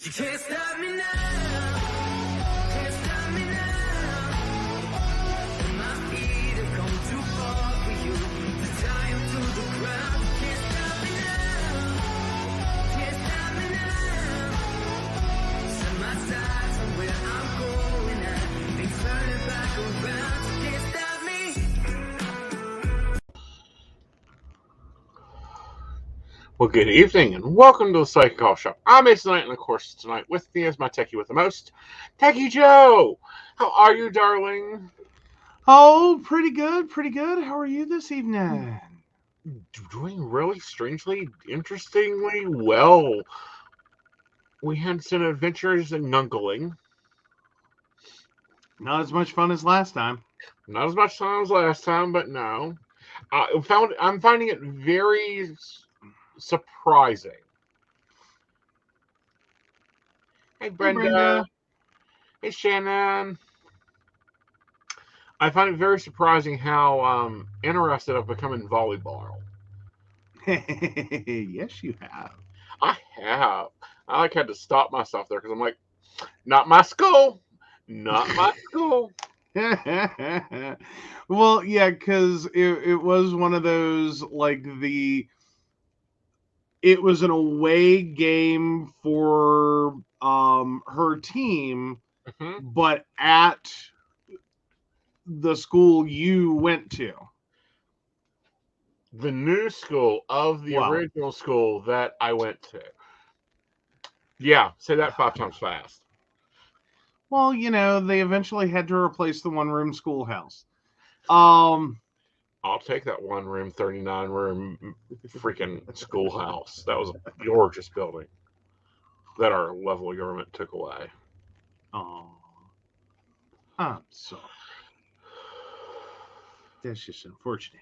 You can't stop me now. Can't stop me now. My feet have come too far for you to tie 'em to the ground. You can't stop me now. Can't stop me now. Set my sights on where I'm going at. Things turning back around. You can't stop me. Well, good evening and welcome to the Psychic Call Shop. I'm Aeson Knight, and of course, tonight with me is my techie with the most, Techy Joe. How are you, darling? Oh, pretty good, pretty good. How are you this evening? Doing really strangely, interestingly well. We had some adventures in Nunkling. Not as much fun as last time. Not as much fun as last time, but no. I'm finding it very surprising. Hey, Brenda. Hey, Shannon. I find it very surprising how interested I've become in volleyball. Yes, you have. I have. I had to stop myself there because I'm like, not my school. Not my school. Well, yeah, because it was one of those, like, it was an away game for her team, but at the school you went to. The new school of the original school that I went to. Yeah, say that 5 times fast. Well, you know, they eventually had to replace the one-room schoolhouse. I'll take that 1-room, 39-room freaking schoolhouse. That was a gorgeous building that our lovely government took away. Oh, I'm sorry. That's just unfortunate.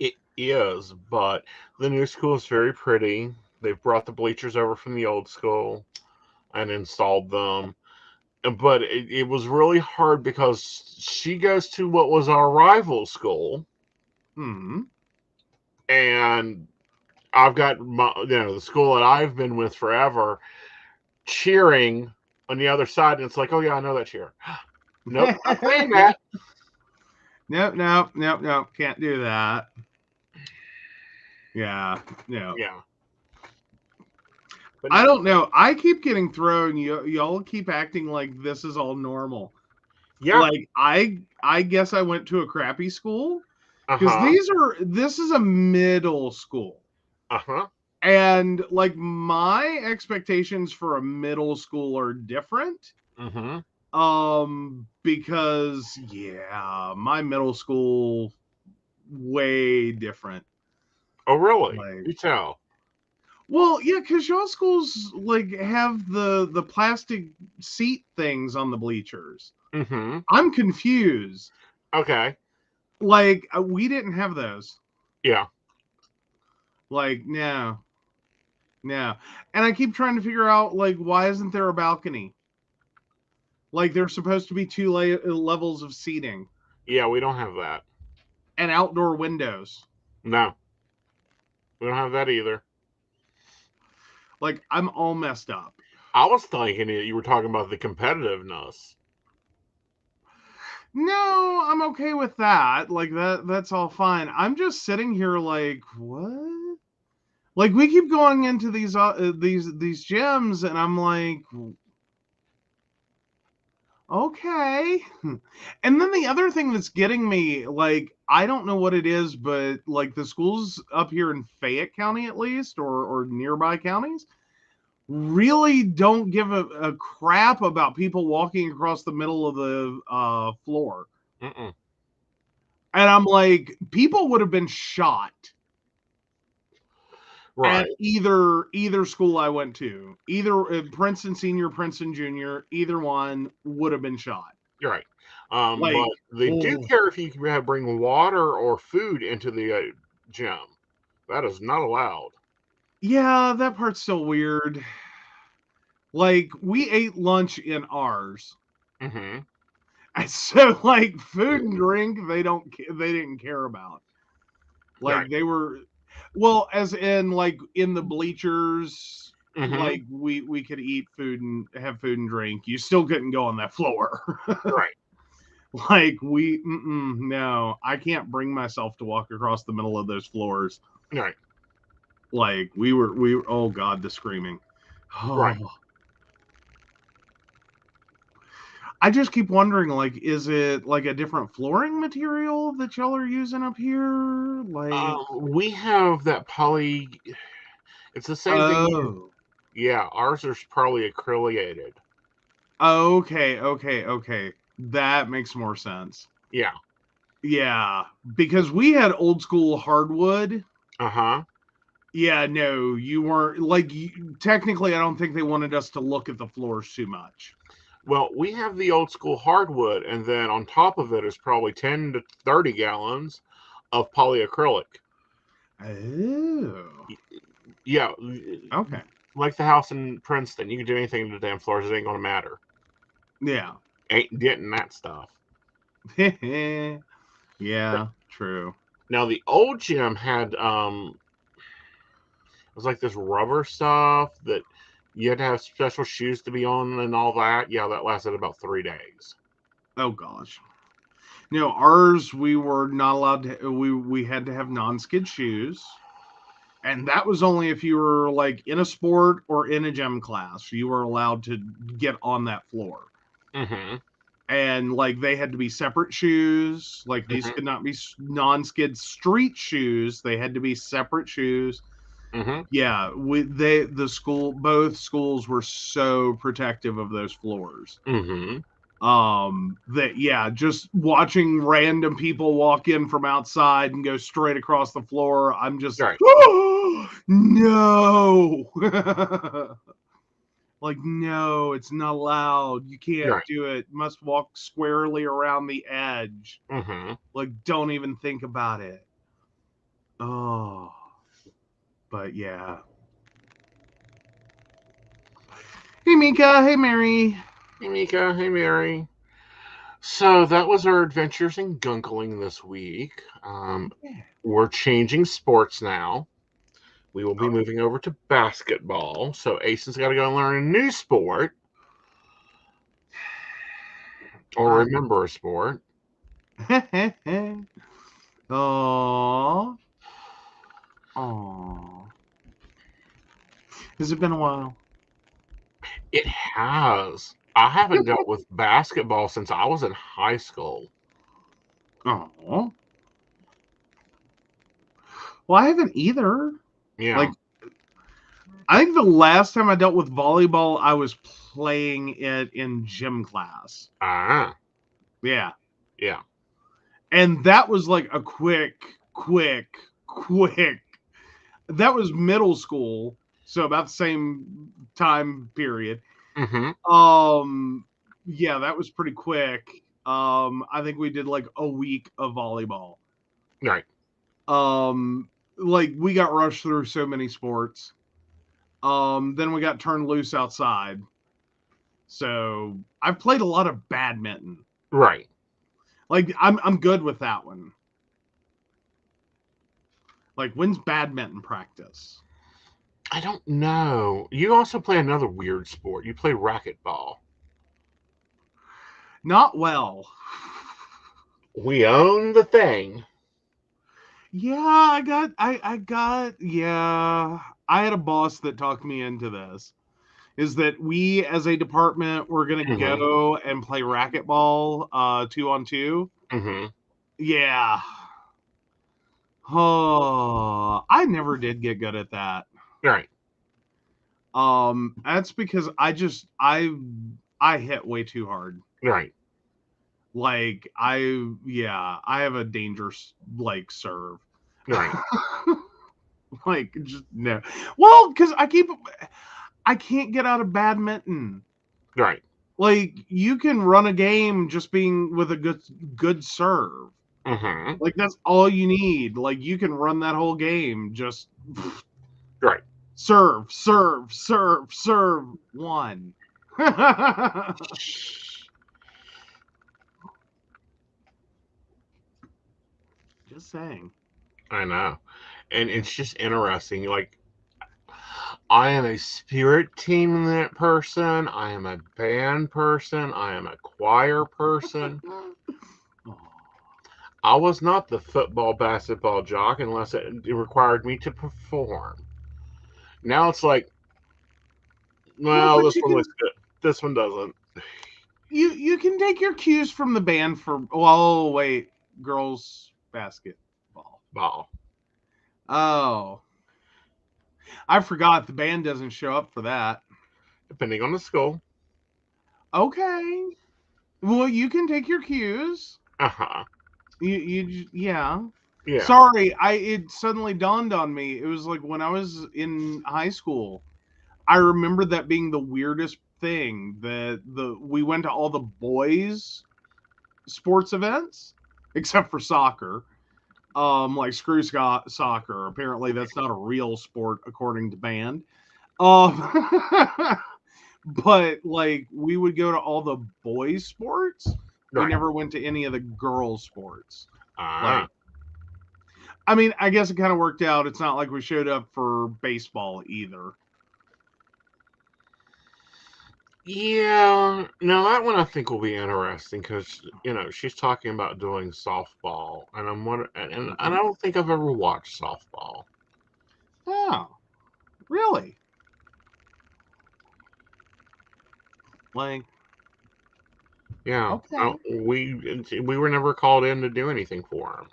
It is, but the new school is very pretty. They've brought the bleachers over from the old school and installed them. But it was really hard because she goes to what was our rival school. And I've got the school that I've been with forever cheering on the other side. And it's like, oh, yeah, I know that cheer. Nope, not saying that. Nope. Can't do that. Yeah. But I don't know. I keep getting thrown. Y'all keep acting like this is all normal. Yeah. Like I guess I went to a crappy school because this is a middle school. And like my expectations for a middle school are different. Because my middle school way different. Oh, really? You tell. Well, yeah, because y'all schools like have the plastic seat things on the bleachers. I'm confused. Okay. Like we didn't have those. Yeah. Like no. And I keep trying to figure out like why isn't there a balcony? Like there's supposed to be 2 levels of seating. Yeah, we don't have that. And outdoor windows. No. We don't have that either. Like, I'm all messed up. I was thinking that you were talking about the competitiveness. No, I'm okay with that. Like, that's all fine. I'm just sitting here like, what? Like, we keep going into these gyms, and I'm like, okay. And then the other thing that's getting me, like, I don't know what it is, but like the schools up here in Fayette County, at least, or nearby counties, really don't give a crap about people walking across the middle of the floor. And I'm like, people would have been shot. Right. At either school I went to, either Princeton Senior, Princeton Junior, either one would have been shot. You're right. But they do care if you bring water or food into the gym. That is not allowed. Yeah, that part's still weird. Like, we ate lunch in ours. And so, like, food and drink, they didn't care about. Like, right. They were... Well, as in, like, in the bleachers, Like we could eat food and have food and drink. You still couldn't go on that floor. Right. Like no, I can't bring myself to walk across the middle of those floors. Right. Like we were. Oh God, the screaming. Oh. Right. I just keep wondering, like, is it like a different flooring material that y'all are using up here? Like, We have that poly. It's the same thing. oh, Yeah, ours is probably acrylated. okay. That makes more sense. Yeah. Yeah, because we had old school hardwood. Uh-huh. Yeah, no, you weren't like technically. I don't think they wanted us to look at the floors too much. Well, we have the old school hardwood, and then on top of it is probably 10 to 30 gallons of polyacrylic. Oh, Yeah. okay. Like the house in Princeton. You can do anything to the damn floors. It ain't going to matter. Yeah. Ain't getting that stuff. Yeah, true. Now, the old gym had, it was like this rubber stuff that you had to have special shoes to be on and all that. Yeah, that lasted about 3 days. Oh gosh. No, ours we were not allowed to. We had to have non-skid shoes, and that was only if you were like in a sport or in a gym class. You were allowed to get on that floor, Mm-hmm. and like they had to be separate shoes. Like these could not be non-skid street shoes. They had to be separate shoes. Mm-hmm. Yeah, both schools were so protective of those floors. Mm-hmm. Just watching random people walk in from outside and go straight across the floor, I'm just Right. oh, no. Like, no, it's not allowed. You can't Right. do it. Must walk squarely around the edge. Mm-hmm. Like, don't even think about it. Oh, but yeah. Hey Mika, hey Mary. Hey, Mika. Hey, Mary. So that was our adventures in Gunkling this week. We're changing sports now. We will be moving over to basketball. So Aeson's got to go and learn a new sport. Or remember a sport. Oh. Oh. Has it been a while? It has. I haven't dealt with basketball since I was in high school. Oh. Well, I haven't either. Yeah. Like, I think the last time I dealt with volleyball, I was playing it in gym class. Ah. Yeah. Yeah. And that was like a quick. That was middle school, so about the same time period. Mm-hmm. Yeah, that was pretty quick. I think we did like a week of volleyball. Right. Like we got rushed through so many sports. Then we got turned loose outside. So I've played a lot of badminton. Right. Like I'm good with that one. Like when's badminton practice? I don't know. You also play another weird sport. You play racquetball. Not well. We own the thing. Yeah, I had a boss that talked me into this. Is that we as a department we're gonna go and play racquetball 2-on-2. Mm-hmm. Yeah. Oh, I never did get good at that. Right. That's because I hit way too hard. Right. Like I have a dangerous like serve. Right. Like just no. Well, because I can't get out of badminton. Right. Like you can run a game just being with a good serve. Mm-hmm. Like that's all you need. Like you can run that whole game just Right. serve one. Just saying. I know. And it's just interesting. Like, I am a spirit team person. I am a band person. I am a choir person. I was not the football, basketball jock unless it required me to perform. Now it's like, Well, well, but this you one can looks good. This one doesn't. you can take your cues from the band for. Oh wait, girls basketball. Ball. Oh, I forgot the band doesn't show up for that. Depending on the school. Okay. Well, you can take your cues. Uh-huh. Yeah. Yeah. Sorry, it suddenly dawned on me. It was like when I was in high school. I remember that being the weirdest thing that we went to all the boys sports events except for soccer. Like screw soccer. Apparently that's not a real sport according to band. Um but like we would go to all the boys sports. We Right. never went to any of the girls sports. Ah. Like I mean, I guess it kind of worked out. It's not like we showed up for baseball either. Yeah. Now that one I think will be interesting because she's talking about doing softball, and I'm wondering, and I don't think I've ever watched softball. Oh, really? Like, Yeah. okay. We were never called in to do anything for them.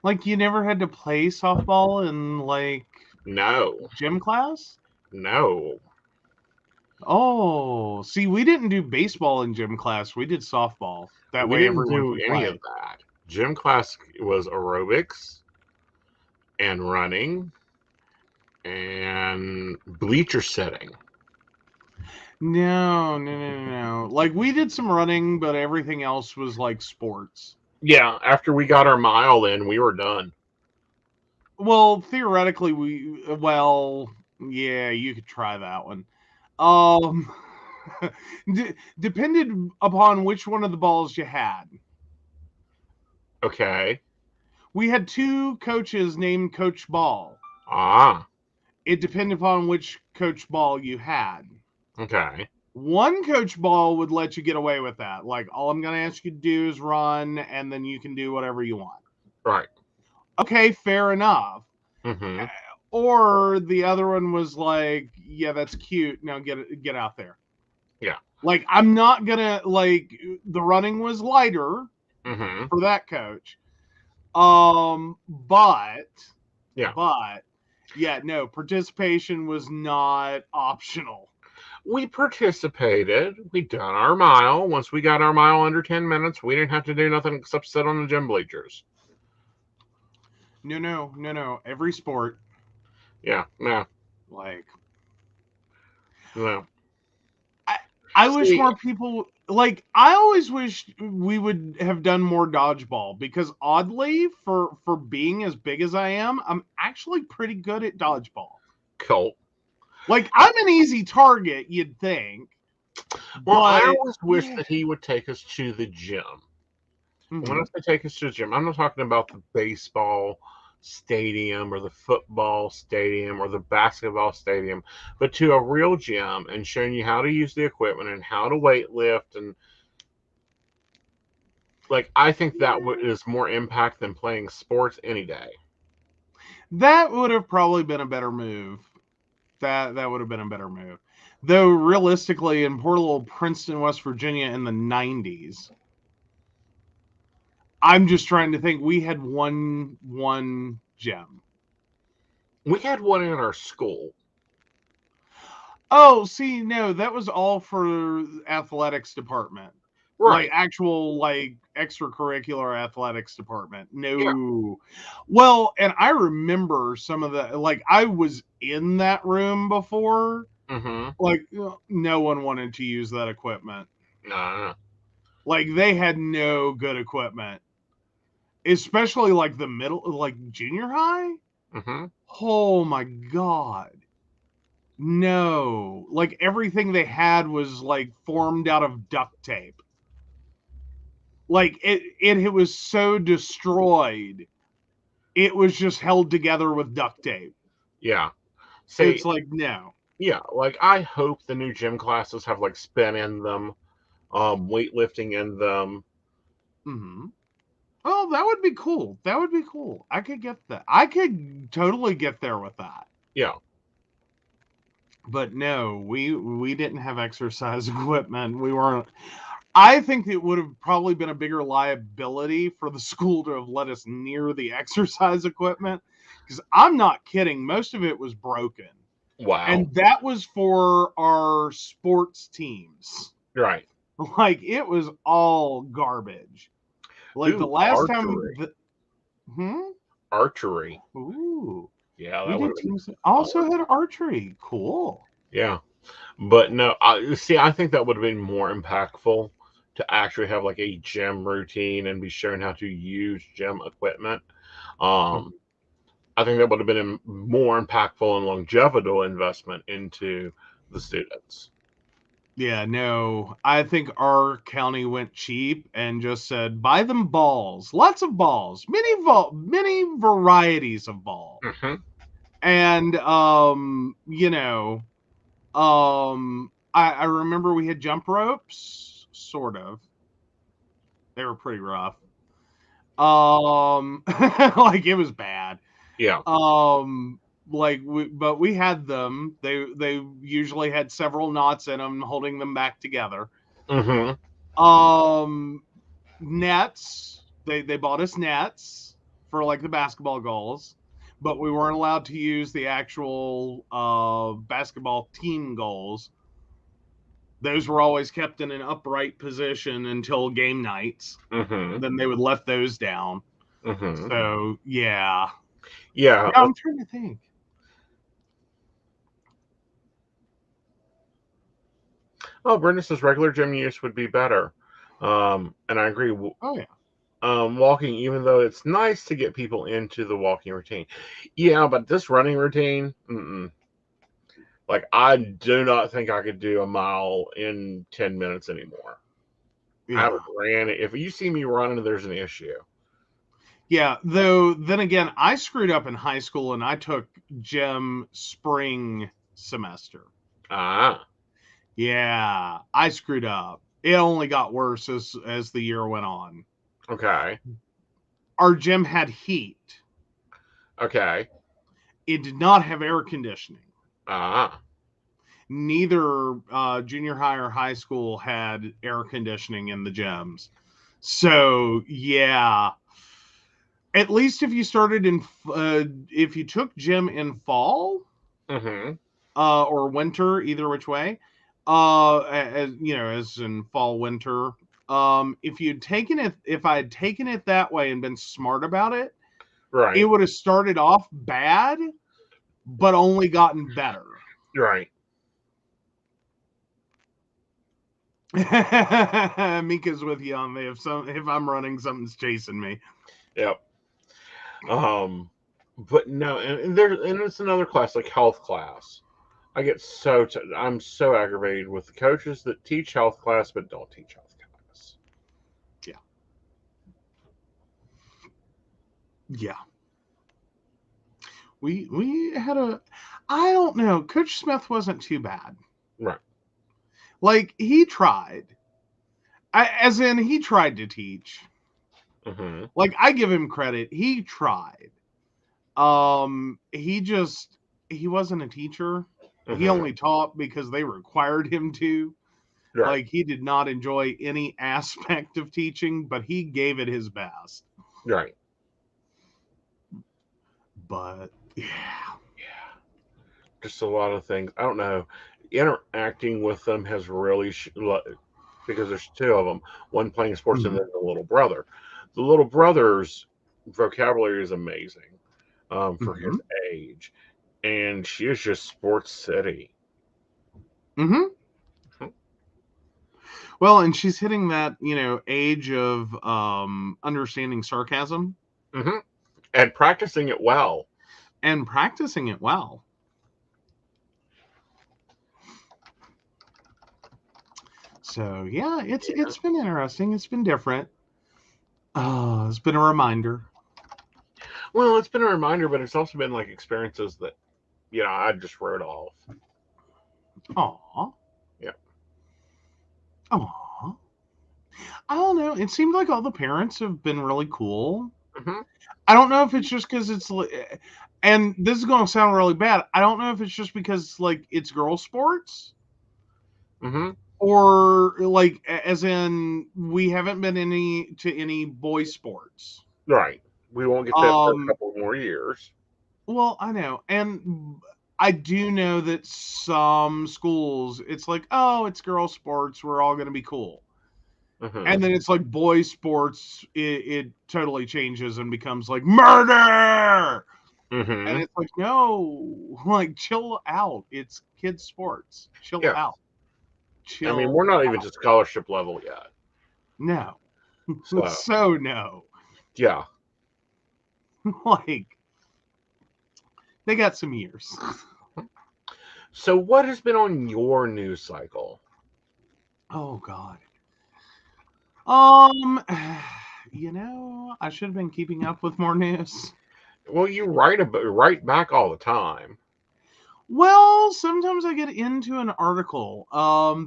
Like, you never had to play softball in, like, No. gym class? No. Oh, see, we didn't do baseball in gym class. We did softball. That We way didn't everyone do can any of play. that. Gym class was aerobics and running and bleacher setting. No. Like, we did some running, but everything else was, like, sports. Yeah, after we got our mile in, we were done. Well, theoretically, yeah, you could try that one. Depended upon which one of the balls you had. Okay. We had two coaches named Coach Ball. Ah. It depended upon which Coach Ball you had. Okay. One Coach Ball would let you get away with that. Like, all I'm going to ask you to do is run, and then you can do whatever you want. Right. Okay, fair enough. Mm-hmm. Or the other one was like, yeah, that's cute. Now get out there. Yeah. Like, I'm not gonna like the running was lighter Mm-hmm. for that coach. Yeah. But yeah, no, participation was not optional. We participated. We done our mile. Once we got our mile under 10 minutes, we didn't have to do nothing except sit on the gym bleachers. No. Every sport, Yeah. Yeah. like No. I wish See, more people like I always wish we would have done more dodgeball because oddly for being as big as I am, I'm actually pretty good at dodgeball. Colt. Like I'm an easy target, you'd think. Well, I But always wish that he would take us to the gym. When I say take us to the gym, I'm not talking about the baseball stadium or the football stadium or the basketball stadium, but to a real gym and showing you how to use the equipment and how to weight lift. And like, I think that is more impact than playing sports any day. that would have probably been a better move. That would have been a better move. Though realistically, in poor little Princeton, West Virginia in the 90s, I'm just trying to think. We had one gym. We had one in our school. Oh, see, no, that was all for athletics department. Right. Like actual like extracurricular athletics department. No. Yeah. Well, and I remember some of the like I was in that room before. Mm-hmm. Like no one wanted to use that equipment. No. Like they had no good equipment. Especially like the middle like junior high. Mm-hmm. Oh my god. No, like everything they had was like formed out of duct tape. Like it was so destroyed. It was just held together with duct tape. Yeah. It's say, like, no. yeah, like I hope the new gym classes have like spin in them, weightlifting in them. Mm-hmm. Oh, that would be cool. That would be cool. I could get that. I could totally get there with that. Yeah. But no, we didn't have exercise equipment. We weren't. I think it would have probably been a bigger liability for the school to have let us near the exercise equipment, because I'm not kidding. Most of it was broken, Wow. and that was for our sports teams. Right. Like, it was all garbage. Like the Ooh, last time. archery. Hmm. Archery. Ooh. Yeah, We that would did have been teams that also fun. had archery. Cool. Yeah. But no, I think that would have been more impactful to actually have like a gym routine and be shown how to use gym equipment. Um, I think that would have been a more impactful and longevity investment into the students. Yeah, no. I think our county went cheap and just said, buy them balls. Lots of balls. Many varieties of ball. Hmm. And I remember we had jump ropes, sort of. They were pretty rough. Like, it was bad. Yeah. But we had them. They usually had several knots in them holding them back together. Hmm. um Nets, they bought us nets for like the basketball goals, but we weren't allowed to use the actual basketball team goals. Those were always kept in an upright position until game nights. Hmm. Then they would let those down. Hmm. So yeah. Yeah. Yeah, I'm trying to think. Oh, Brenda says regular gym use would be better. And I agree. Oh yeah. Walking, even though it's nice to get people into the walking routine. Yeah, but this running routine, like I do not think I could do a mile in 10 minutes anymore. I Yeah. haven't ran it. If you see me running, there's an issue. Yeah, though then again, I screwed up in high school and I took gym spring semester. Ah, Yeah, I screwed up. It only got worse as the year went on. okay. Our gym had heat. Okay. It did not have air conditioning. Ah, Neither junior high or high school had air conditioning in the gyms. So yeah, at least if you started in if you took gym in fall mm-hmm. or winter, either which way, as in fall winter. If I had taken it that way and been smart about it, it Right. would have started off bad, but only gotten better. Right. Mika's with you on me. If I'm running, something's chasing me. Yep. But no, and it's another class like health class. I get I'm so aggravated with the coaches that teach health class but don't teach health class. Yeah. Yeah. We had I don't know. Coach Smith wasn't too bad. Right. Like, he tried. As in, he tried to teach. Mm-hmm. Like, I give him credit. He tried. He wasn't a teacher. He Mm-hmm. only taught because they required him to. Right. Like, he did not enjoy any aspect of teaching, but he gave it his best. Right. But yeah. Yeah. Just a lot of things. I don't know. Interacting with them has really because there's two of them. One playing sports and Mhm. then the little brother. The little brother's vocabulary is amazing for his Mhm. age, and she is just sports city. Mhm. Well, and she's hitting that, age of understanding sarcasm Mm-hmm. And practicing it well. and practicing it well. So yeah, it's been interesting. It's been different. It's been a reminder. Well, it's been a reminder, but it's also been like experiences that I just wrote off. Aw. Yeah. Aw. I don't know. It seemed like all the parents have been really cool. Hmm. I don't know if it's just because and this is going to sound really bad. I don't know if it's just because like it's girl sports, Hmm. or like as in we haven't been any boy sports. Right. We won't get that for a couple more years. Well, I know, and I do know that some schools it's like, oh, it's girl sports, we're all going to be cool. Hmm. And then it's like boy sports, it totally changes and becomes like murder. And Hmm. it's like, no, like chill out. It's kids sports. Chill Yeah. out. I mean, Chill. we're not even to scholarship level yet. No. So, So no. yeah. Like they got some years. So, what has been on your news cycle? Oh God. I should have been keeping up with more news. Well, you write back all the time. Well, sometimes I get into an article.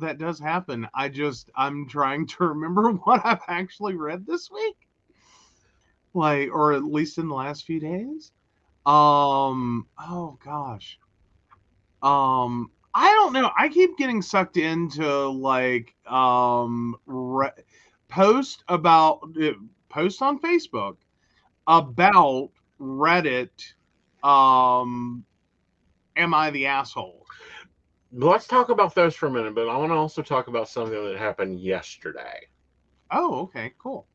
That does happen. I'm trying to remember what I've actually read this week. Like, or at least in the last few days. Oh gosh. I don't know. I keep getting sucked into like post about post on Facebook about Reddit. Um, am I the asshole? Let's talk about those for a minute, but I want to also talk about something that happened yesterday. Oh, okay, cool.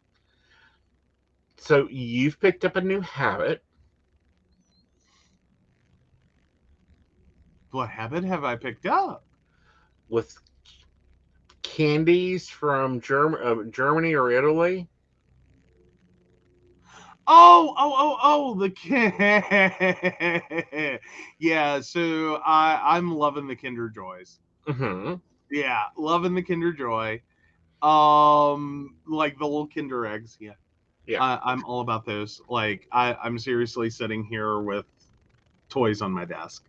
So, you've picked up a new habit. What habit have I picked up? With candies from Germany or Italy. The kid. Yeah, so I'm loving the Kinder Joys. Hmm. Yeah, loving the Kinder Joy. Like the little Kinder eggs. Yeah, Yeah. I'm all about those. Like I'm seriously sitting here with toys on my desk.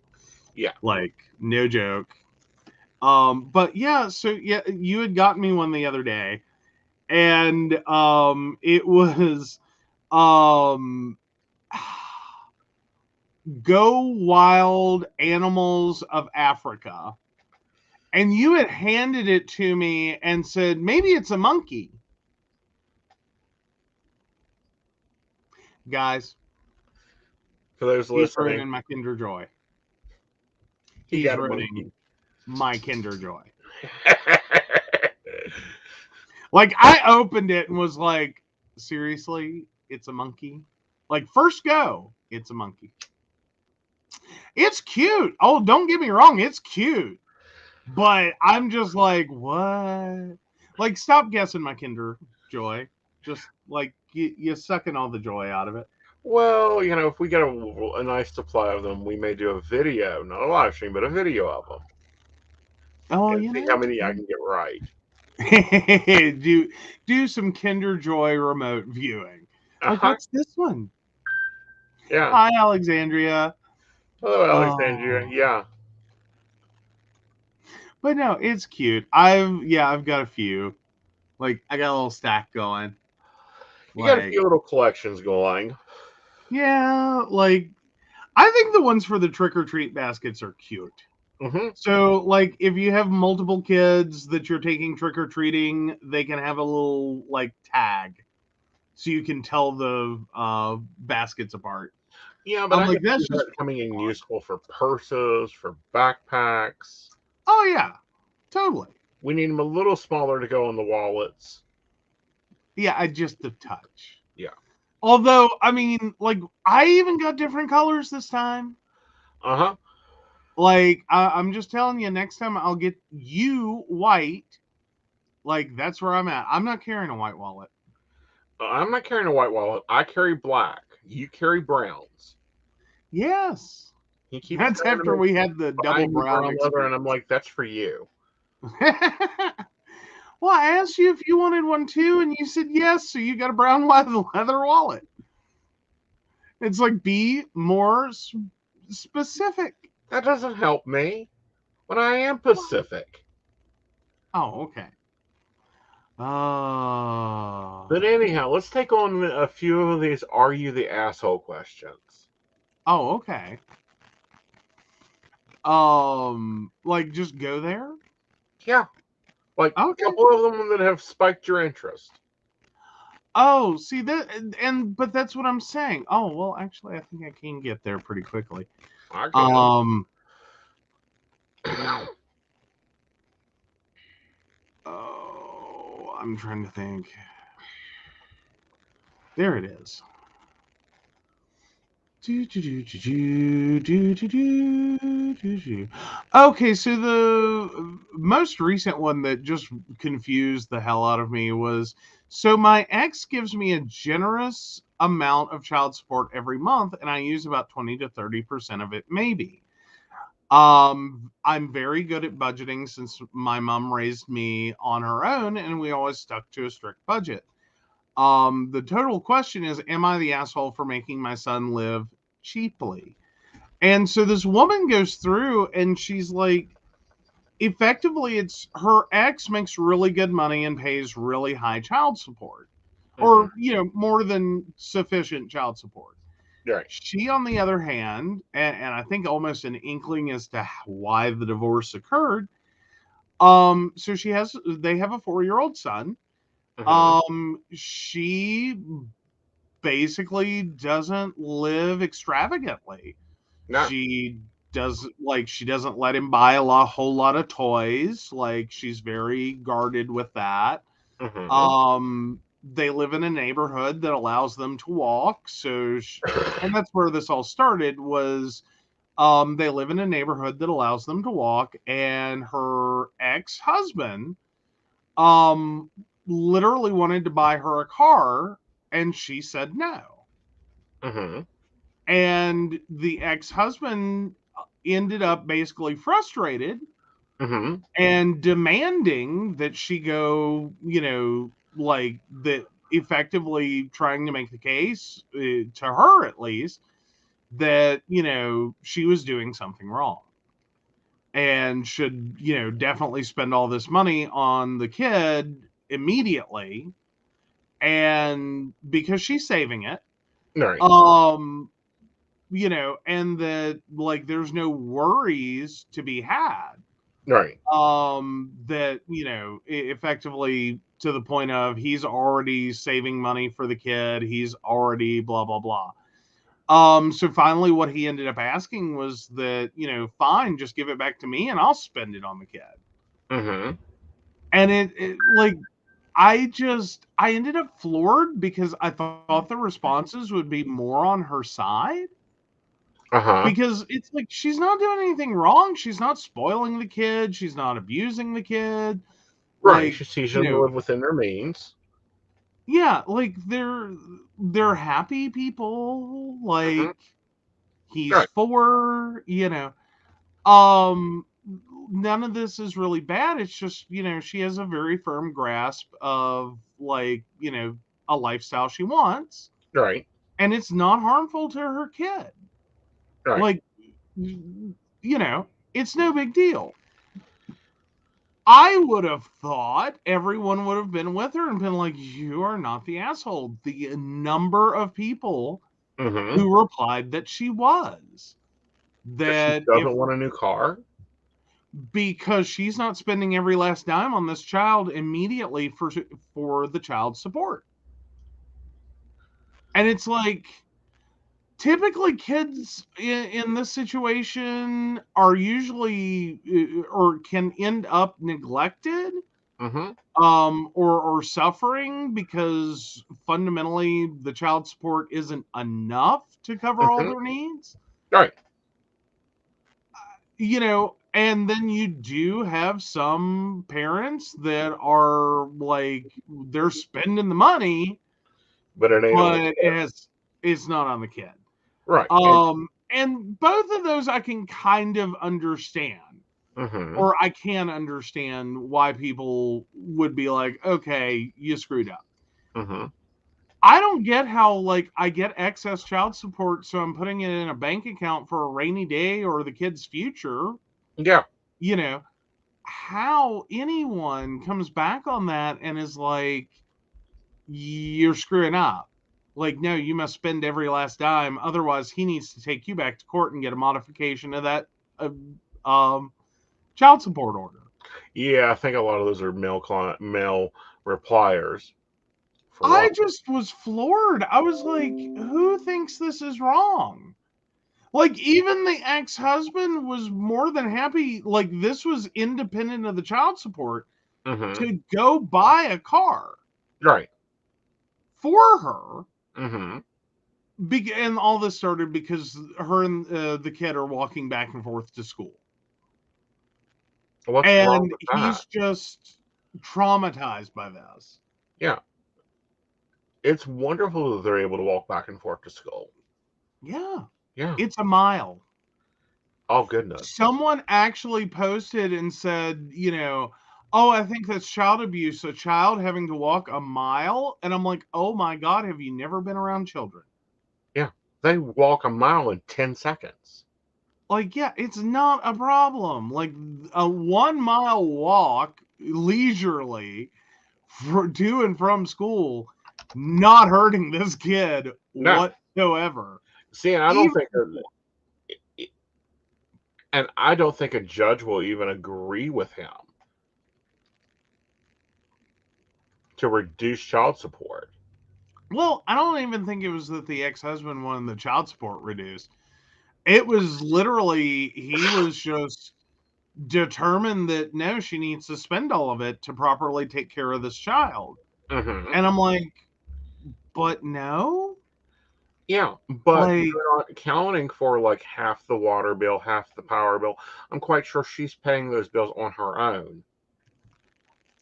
Yeah. Like no joke. But yeah, so yeah, you had gotten me one the other day, and it was um Go Wild Animals of Africa. And you had handed it to me and said, maybe it's a monkey. Guys, For those he's listening, ruining my Kinder Joy. he He's got a ruining monkey. my Kinder Joy. Like, I opened it and was like, seriously, it's a monkey? Like, first go, it's a monkey. It's cute. Oh, don't get me wrong, it's cute. But I'm just like, what? Like, stop guessing my Kinder Joy. Just like you're sucking all the joy out of it. Well, if we get a nice supply of them, we may do a video, not a live stream, but a video of them, Oh, and see how many I can get right. do some Kinder Joy remote viewing. Like, Uh-huh. what's this one? Yeah. Hi, Alexandria. Hello, Alexandria. Oh, Yeah. but no, it's cute. I've got a few. Like, I got a little stack going. You got a Like, few little collections going. yeah, like I think the ones for the trick or treat baskets are cute. Hmm. So, like, if you have multiple kids that you're taking trick or treating, they can have a little like tag, so you can tell the baskets apart. Yeah, but I'm I like, can see that's just that coming in fun. useful for purses, for backpacks. Oh yeah, totally. We need them a little smaller to go in the wallets. Yeah, I just the touch. Yeah. Although, I mean, like, I even got different colors this time. Uh-huh. Like, I'm just telling you, next time I'll get you white. Like, that's where I'm at. I'm not carrying a white wallet. I'm not carrying a white wallet. I carry black. You carry browns. Yes. He keeps That's trying to after make we had the buy double me brown brown leather, and I'm experience. like, that's for you. Well, I asked you if you wanted one too, and you said yes, so you got a brown leather wallet. It's like, be more specific. That doesn't help me when I am Pacific. Oh, okay. But anyhow, let's take on a few of these "Are you the asshole?" questions. Oh, okay. Like just go there? Yeah, like a Okay. couple of them that have spiked your interest. Oh, see that, but that's what I'm saying. Oh, well, actually, I think I can get there pretty quickly. I can. Um, oh, I'm trying to think. There it is. Okay, so the most recent one that just confused the hell out of me was, so my ex gives me a generous amount of child support every month, and I use about 20 to 30% of it, maybe. I'm very good at budgeting since my mom raised me on her own, and we always stuck to a strict budget. The total question is, am I the asshole for making my son live cheaply? And so this woman goes through and she's like, effectively, it's her ex makes really good money and pays really high child support, Mhm. or, more than sufficient child support. Right. She, on the other hand, and I think almost an inkling as to why the divorce occurred. So they have a 4-year-old son. Mhm. She basically doesn't live extravagantly. No. She doesn't let him buy whole lot of toys. Like, she's very guarded with that. Mhm. They live in a neighborhood that allows them to walk. And that's where this all started was, they live in a neighborhood that allows them to walk, and her ex-husband um literally wanted to buy her a car, and she said no. Mhm. And the ex-husband ended up basically frustrated Mhm. and demanding that she go, like that, effectively trying to make the case, to her at least, that, she was doing something wrong and should, definitely spend all this money on the kid immediately, and because she's saving it, Right. um and that, like, there's no worries to be had, Right. that, effectively, to the point of he's already saving money for the kid, he's already blah blah blah. So finally what he ended up asking was that, fine, just give it back to me and I'll spend it on the kid. Mhm. And like, I ended up floored because I thought the responses would be more on her side, Uh-huh. because it's like she's not doing anything wrong. She's not spoiling the kid. She's not abusing the kid. Right. Like, She sees them to live within their means. yeah, like they're happy people. Mhm. Like, he's Right. 4. Um, none of this is really bad. It's just, she has a very firm grasp of, like, a lifestyle she wants, Right. and it's not harmful to her kid. Right. Like, it's no big deal. I would have thought everyone would have been with her and been like, you are not the asshole. The number of people Mhm. who replied that she was. That she That if doesn't want a new car. Because she's not spending every last dime on this child immediately for the child support. And it's like, typically kids in this situation are usually, or can end up neglected, Mhm. or suffering, because fundamentally the child support isn't enough to cover all Mhm. their needs. Right. And then you do have some parents that are like, they're spending the money, But it ain't on the but kid. it's not on the kid. Right. And both of those I can kind of understand, Mhm. or I can understand why people would be like, okay, you screwed up. Mhm. I don't get how, like, I get excess child support, so I'm putting it in a bank account for a rainy day or the kid's future. Yeah. You know, how anyone comes back on that and is like, you're screwing up. Like, no, you must spend every last dime. Otherwise, he needs to take you back to court and get a modification of that child support order. Yeah, I think a lot of those are male repliers. For I one. just was floored. I was like, who thinks this is wrong? Like, even the ex-husband was more than happy. Like, this was independent of the child support Mm-hmm. to go buy a car Right. for her. Mm-hmm. And all this started because her and the kid are walking back and forth to school. What's wrong And with that? he's just traumatized by this. Yeah. It's wonderful that they're able to walk back and forth to school. Yeah. Yeah. It's a mile. Oh, goodness. Someone actually posted and said, oh, I think that's child abuse, a child having to walk a mile. And I'm like, oh my God, have you never been around children? Yeah. They walk a mile in 10 seconds. Like, yeah, it's not a problem. Like, a 1 mile walk leisurely to and from school, not hurting this kid No. whatsoever. See, and I don't Even, think a judge will even agree with him to reduce child support. well, I don't even think it was that the ex-husband wanted the child support reduced. It was literally, he was just determined that no, she needs to spend all of it to properly take care of this child. Mm-hmm. And I'm like, but no, Yeah, but like, you're not accounting for like half the water bill, half the power bill. I'm quite sure she's paying those bills on her own.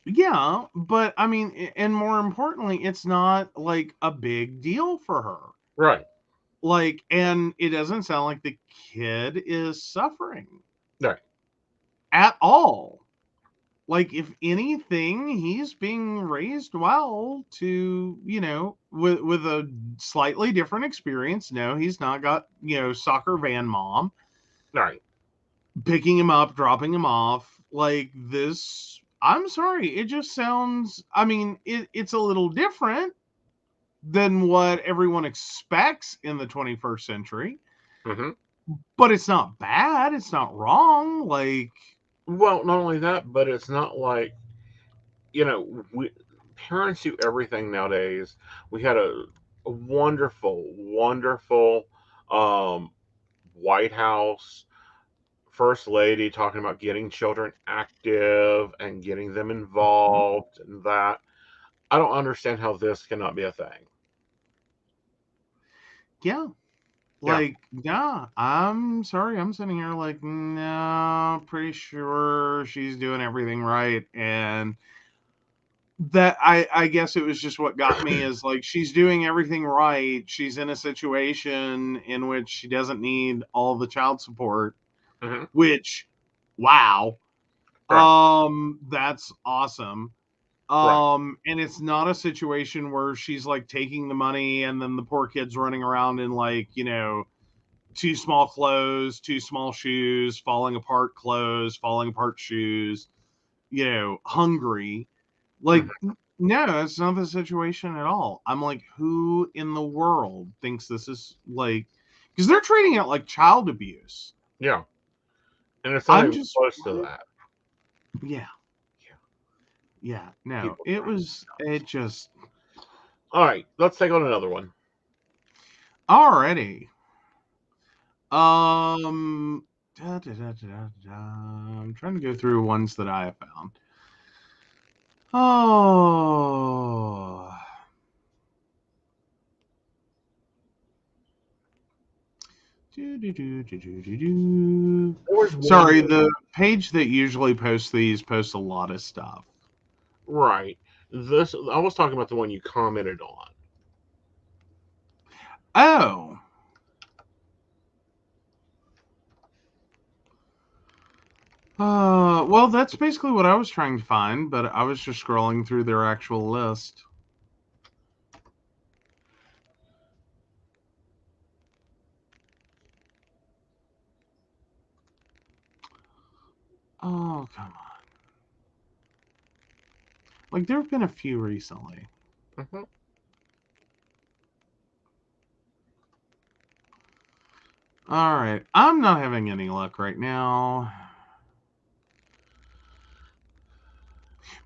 yeah, but I mean, and more importantly, it's not like a big deal for her. Right. Like, and it doesn't sound like the kid is suffering Right. at all. Like, if anything, he's being raised well to, with a slightly different experience. No, he's not got, soccer van mom Right. picking him up, dropping him off. Like, this, I'm sorry, it just sounds, I mean, it's a little different than what everyone expects in the 21st century, Mm-hmm. but it's not bad. It's not wrong. Like, Well, not only that, but it's not like, parents do everything nowadays. We had a wonderful, wonderful um, White House First Lady talking about getting children active and getting them involved and that. I don't understand how this cannot be a thing. yeah, Yeah. like, yeah, I'm sorry. I'm sitting here like, no, pretty sure she's doing everything right. And that, I guess it was just what got me is like, she's doing everything right. She's in a situation in which she doesn't need all the child support, Mm-hmm. which, wow. Right. That's awesome. Right. And it's not a situation where she's like taking the money and then the poor kid's running around in, like, too small clothes, too small shoes, falling apart clothes, falling apart shoes, hungry. Like, Mm-hmm. no, that's not the situation at all. I'm like, who in the world thinks this is like, because they're treating it like child abuse. Yeah. And it's not I'm even just, close to what? that. Yeah, Yeah. yeah, no, People drive me it nuts. just, All right. Let's take on another one. already. Um, I'm trying to go through ones that I have found. Oh, There was one. sorry, the page that usually posts these posts a lot of stuff. Right. This I was talking about the one you commented on. Oh, well, that's basically what I was trying to find, but I was just scrolling through their actual list. Oh, come on. Like, there have been a few recently. Mm-hmm. All right. I'm not having any luck right now.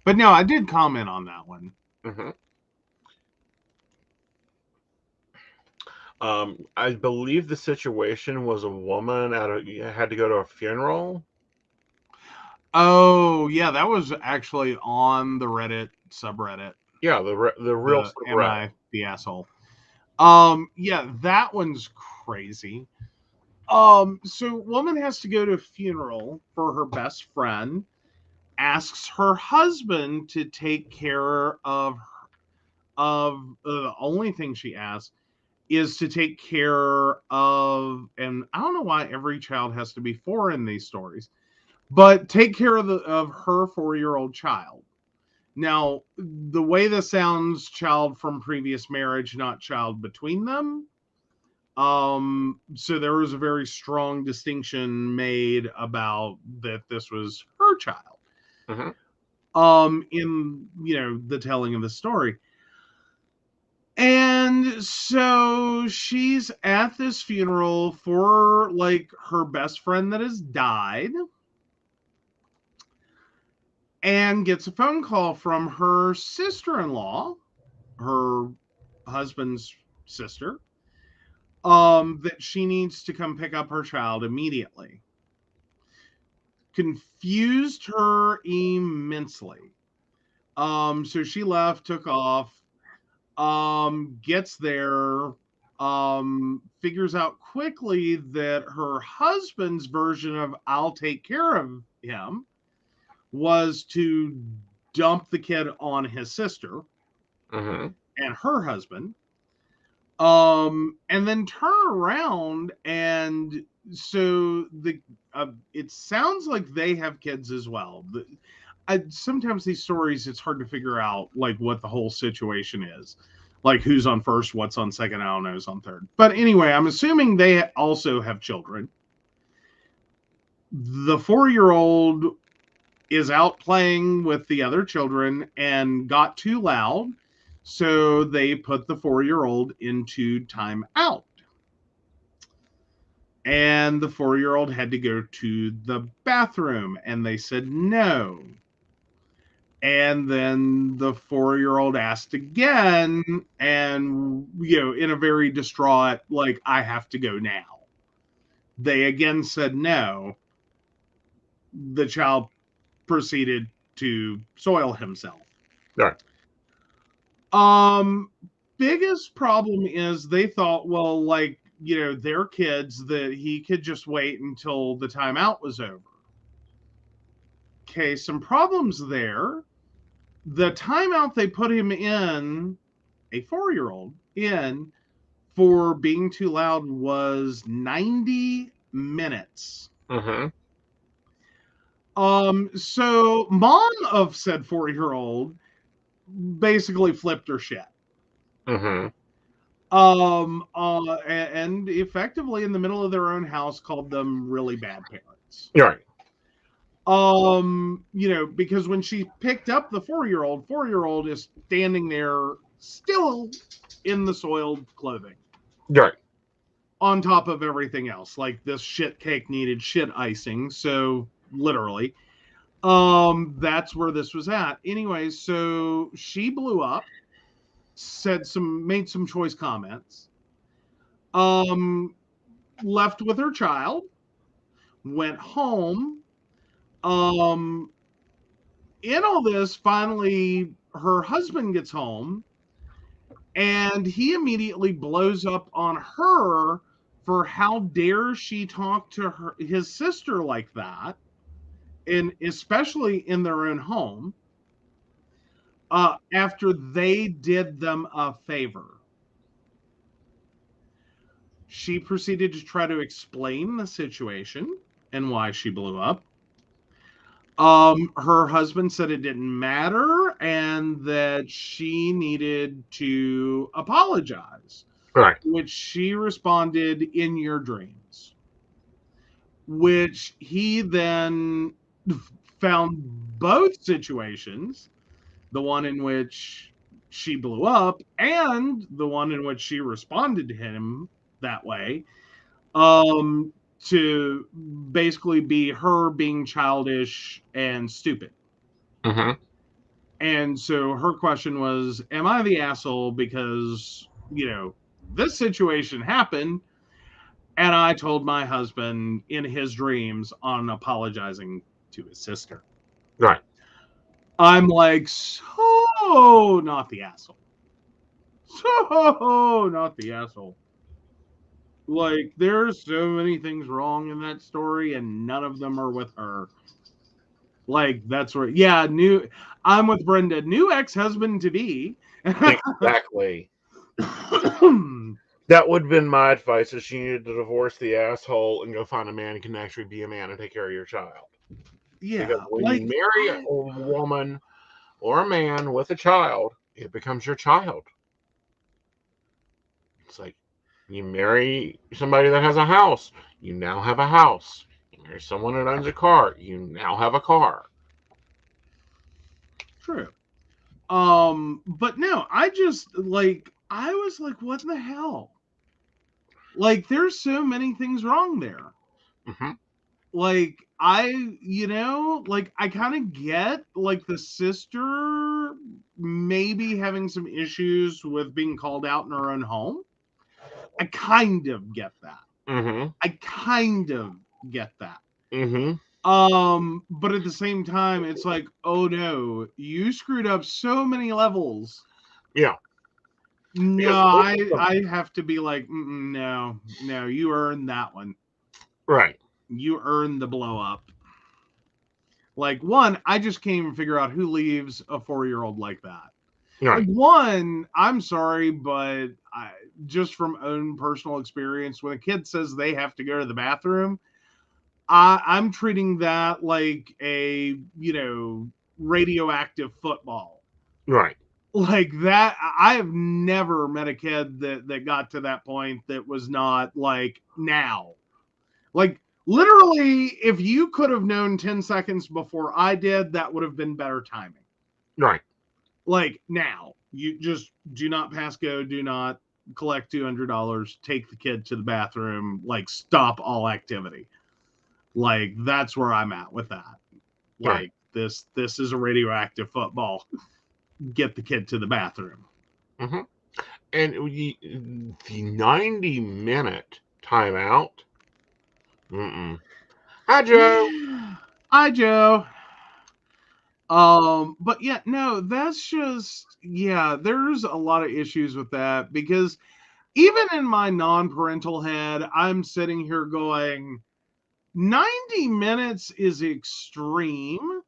But no, I did comment on that one. Mm-hmm. I believe the situation was a woman had to go to a funeral. Oh, yeah, that was actually on the Reddit subreddit. Yeah, the real Am subreddit. I the asshole? Yeah, that one's crazy. So woman has to go to a funeral for her best friend, asks her husband to take care of the only thing she asks is to take care of, and I don't know why every child has to be four in these stories, but take care of her 4-year-old child. Now, the way this sounds, child from previous marriage, not child between them. So there was a very strong distinction made about that this was her child. Mm-hmm. In the telling of the story. And so she's at this funeral for like her best friend that has died and gets a phone call from her sister-in-law, her husband's sister, that she needs to come pick up her child immediately. Confused her immensely. So she left, took off, gets there, figures out quickly that her husband's version of I'll take care of him was to dump the kid on his sister Mm-hmm. and her husband, and then turn around, and so it sounds like they have kids as well. Sometimes these stories, it's hard to figure out like what the whole situation is, like who's on first, what's on second. I don't know who's on third, but anyway, I'm assuming they also have children. The 4-year-old is out playing with the other children and got too loud, so they put the 4-year-old into timeout. And the 4-year-old had to go to the bathroom, and they said no. And then the 4-year-old asked again, and in a very distraught, like, I have to go now. They again said no. The child proceeded to soil himself. Right. Biggest problem is they thought, well, like, they're kids, that he could just wait until the timeout was over. Okay, some problems there. The timeout they put him in, a 4-year-old, in for being too loud was 90 minutes. Mm-hmm. So mom of said 4-year-old basically flipped her shit. Mm-hmm. And effectively in the middle of their own house called them really bad parents. Right. Because when she picked up the 4-year-old is standing there still in the soiled clothing. Right. On top of everything else. Like, this shit cake needed shit icing, so literally. That's where this was at. Anyway, so she blew up, made some choice comments, left with her child, went home. In all this, finally, her husband gets home, and he immediately blows up on her for how dare she talk to his sister like that, and especially in their own home, after they did them a favor. She proceeded to try to explain the situation and why she blew up. Her husband said it didn't matter and that she needed to apologize. Right. Which she responded, in your dreams. Which he then found both situations, the one in which she blew up and the one in which she responded to him that way, to basically be her being childish and stupid. Mm-hmm. And so her question was, am I the asshole because, this situation happened and I told my husband in his dreams on apologizing to his sister? Right. I'm like, so not the asshole. So not the asshole. Like, there's so many things wrong in that story, and none of them are with her. Like, that's where, yeah, I'm with Brenda, new ex-husband to be. Exactly. That would have been my advice: is she needed to divorce the asshole and go find a man who can actually be a man and take care of your child. Yeah, Because when like, you marry a woman or a man with a child, it becomes your child. It's like you marry somebody that has a house, you now have a house. You marry someone that owns a car, you now have a car. true. But no, I was like, what the hell? Like, there's so many things wrong there. Mm-hmm. Like, I kind of get, like, the sister maybe having some issues with being called out in her own home. I kind of get that. Mm-hmm. I kind of get that. Mm-hmm. But at the same time, it's like, oh no, you screwed up so many levels. Yeah. No, I have to be like, no, you earned that one. Right. You earned the blow up. Like, one, I just can't even figure out who leaves a 4-year-old like that. Right. Like, one, I'm sorry, but just from own personal experience, when a kid says they have to go to the bathroom, I'm treating that like a, radioactive football. Right. Like that, I have never met a kid that got to that point that was not like, now. Like, literally, if you could have known 10 seconds before I did, that would have been better timing. Right. Like, now, you just do not pass go, do not collect $200, take the kid to the bathroom, like, stop all activity. Like, that's where I'm at with that. Like, Right. this is a radioactive football. Get the kid to the bathroom. Mm-hmm. And the 90-minute timeout. Mm-mm. Hi, Joe. Hi, Joe. But yeah, no, that's just, yeah, there's a lot of issues with that, because even in my non-parental head, I'm sitting here going, 90 minutes is extreme.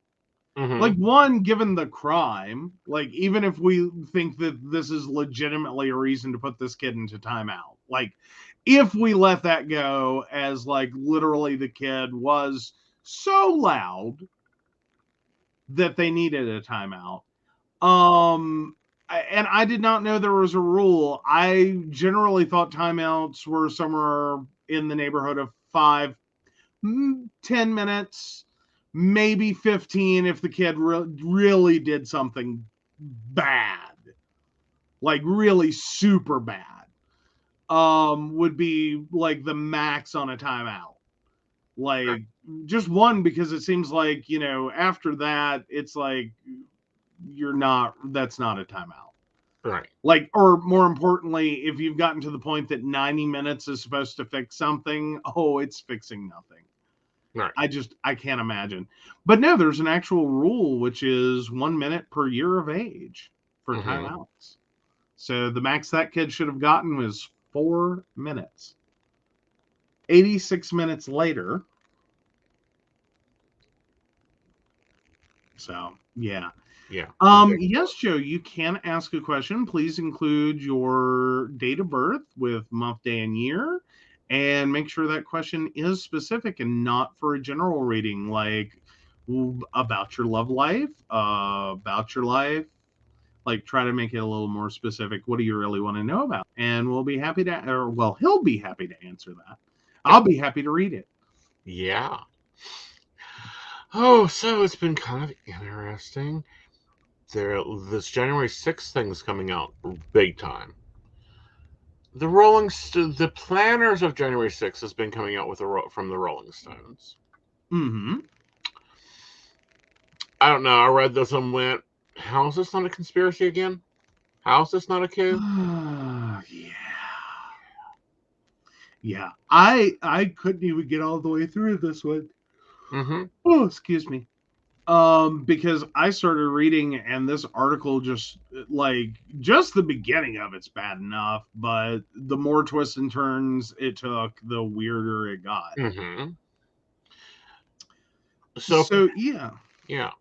Mm-hmm. Like, one, given the crime, like, even if we think that this is legitimately a reason to put this kid into timeout, like, if we let that go as, like, literally the kid was so loud that they needed a timeout. And I did not know there was a rule. I generally thought timeouts were somewhere in the neighborhood of 5, 10 minutes, maybe 15 if the kid really did something bad, like really super bad. Would be like the max on a timeout. Like, just one, because it seems like, after that, it's like, that's not a timeout. Right. Like, or more importantly, if you've gotten to the point that 90 minutes is supposed to fix something, it's fixing nothing. Right. I can't imagine. But no, there's an actual rule, which is 1 minute per year of age for timeouts. So the max that kid should have gotten was 4 minutes. 86 minutes later. So, yeah. Yeah. Yes, Joe, you can ask a question. Please include your date of birth with month, day, and year, and make sure that question is specific and not for a general reading, like about your love life, about your life. Like, try to make it a little more specific. What do you really want to know about? And we'll be happy to, or well, he'll be happy to answer that. I'll be happy to read it. Yeah. Oh, so it's been kind of interesting. This January 6th thing's coming out big time. The planners of January 6th has been coming out with from the Rolling Stones. Mm-hmm. I don't know. I read this and went, how is this not a conspiracy again? How is this not a coup? Yeah. Yeah. I couldn't even get all the way through this one. Mm-hmm. Oh, excuse me. Because I started reading and this article just the beginning of it's bad enough, but the more twists and turns it took, the weirder it got. Mm-hmm. So yeah. Yeah.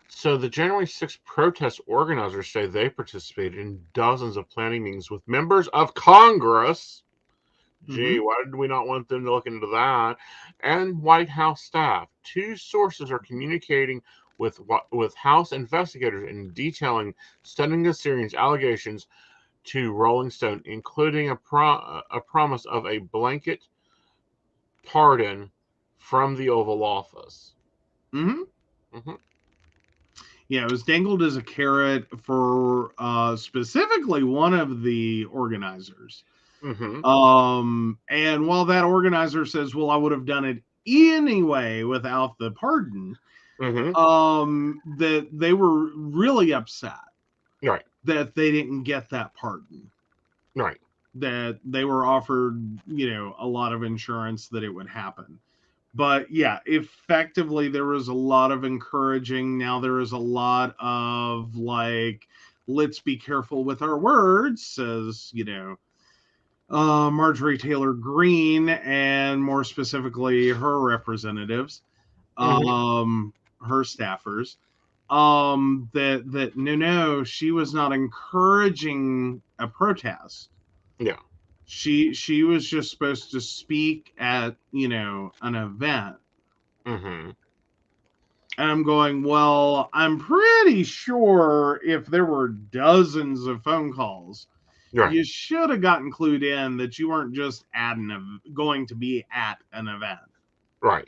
So the January 6th protest organizers say they participated in dozens of planning meetings with members of Congress. Gee, Mm-hmm. why did we not want them to look into that? And White House staff. Two sources are communicating with House investigators and detailing stunning serious allegations to Rolling Stone, including a promise of a blanket pardon from the Oval Office. Mm-hmm. Mm-hmm. Yeah, it was dangled as a carrot for specifically one of the organizers. Mm-hmm. And while that organizer says, well, I would have done it anyway without the pardon, Mm-hmm. that they were really upset Right. that they didn't get that pardon, Right. that they were offered, a lot of insurance that it would happen. But yeah, effectively, there was a lot of encouraging. Now there is a lot of let's be careful with our words, says, Marjorie Taylor Greene, and more specifically, her representatives, Mm-hmm. her staffers. That no, she was not encouraging a protest. Yeah. She was just supposed to speak at an event. Mm-hmm. And I'm going, well, I'm pretty sure if there were dozens of phone calls, Right. you should have gotten clued in that you weren't just going to be at an event. Right.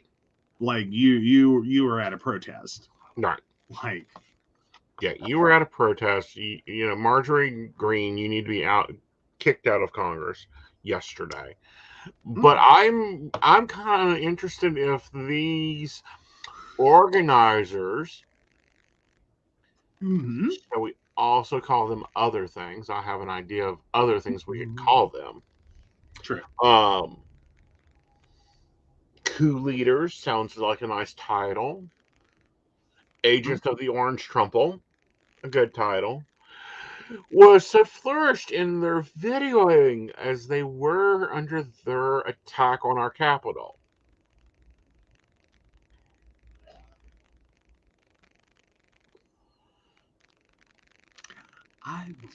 Like you were at a protest. Right. Like, Yeah, you were at a protest. Marjorie Greene, you need to be kicked out of Congress yesterday. But I'm kind of interested if these organizers, mm-hmm. shall we also call them other things? I have an idea of other things we could call them. True. Um, coup leaders sounds like a nice title. Agents of the Orange Trumpet, a good title. Was so flourished in their videoing as they were under their attack on our capital.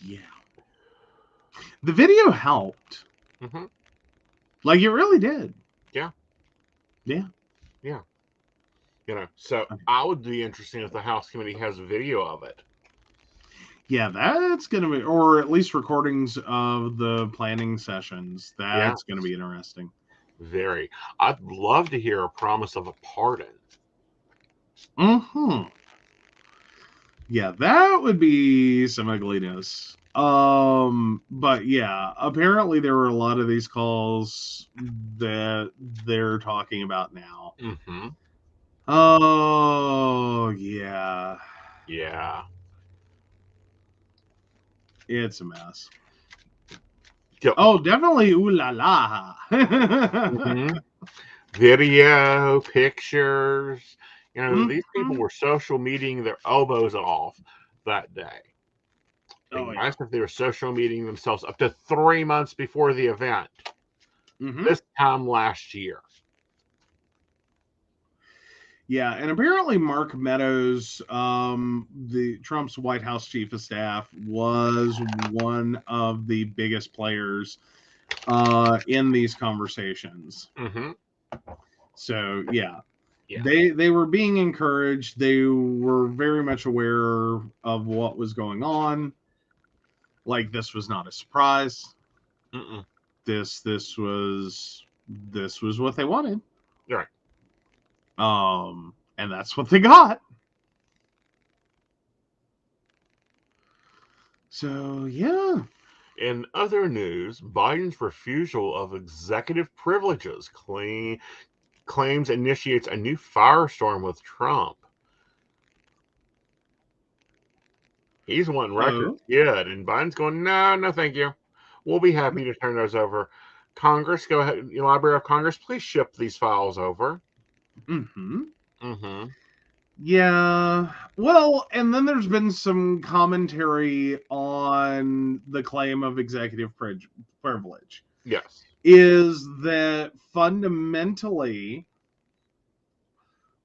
Yeah. The video helped. Mm-hmm. Like it really did. Yeah. Yeah. Yeah. So I would be interested if the House Committee has a video of it. Yeah, that's gonna be, or at least recordings of the planning sessions. Yeah. That's gonna be interesting. Very. I'd love to hear a promise of a pardon. Mm-hmm. Yeah, that would be some ugliness. But yeah, apparently there were a lot of these calls that they're talking about now. Mm-hmm. Oh yeah, Yeah. it's a mess. Yep. Oh, definitely ooh la la. Mm-hmm. Video, pictures. These people Mhm. were social mediaing their elbows off that day. Oh yeah. Imagine if they were social mediating themselves up to 3 months before the event. Mm-hmm. This time last year. Yeah, and apparently Mark Meadows, the Trump's White House chief of staff, was one of the biggest players in these conversations. Mm-hmm. So yeah, Yeah. they were being encouraged. They were very much aware of what was going on. Like this was not a surprise. Mm-mm. This was what they wanted. Right. Um, And that's what they got. So, yeah. In other news, Biden's refusal of executive privileges claims initiates a new firestorm with Trump. He's wanting records, good, and Biden's going, no, thank you. We'll be happy to turn those over. Congress, go ahead. Library of Congress, please ship these files over. Mm-hmm. Mm-hmm. Yeah. Well, and then there's been some commentary on the claim of executive privilege. Yes. Is that fundamentally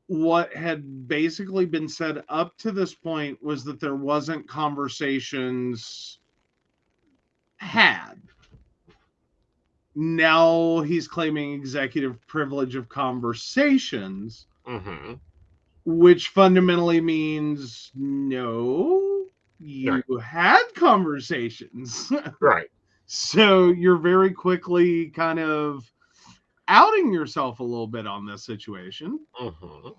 what had basically been said up to this point was that there wasn't conversations had. Now he's claiming executive privilege of conversations, Mm-hmm. which fundamentally means no, you had conversations. Right. So you're very quickly kind of outing yourself a little bit on this situation. Mm-hmm.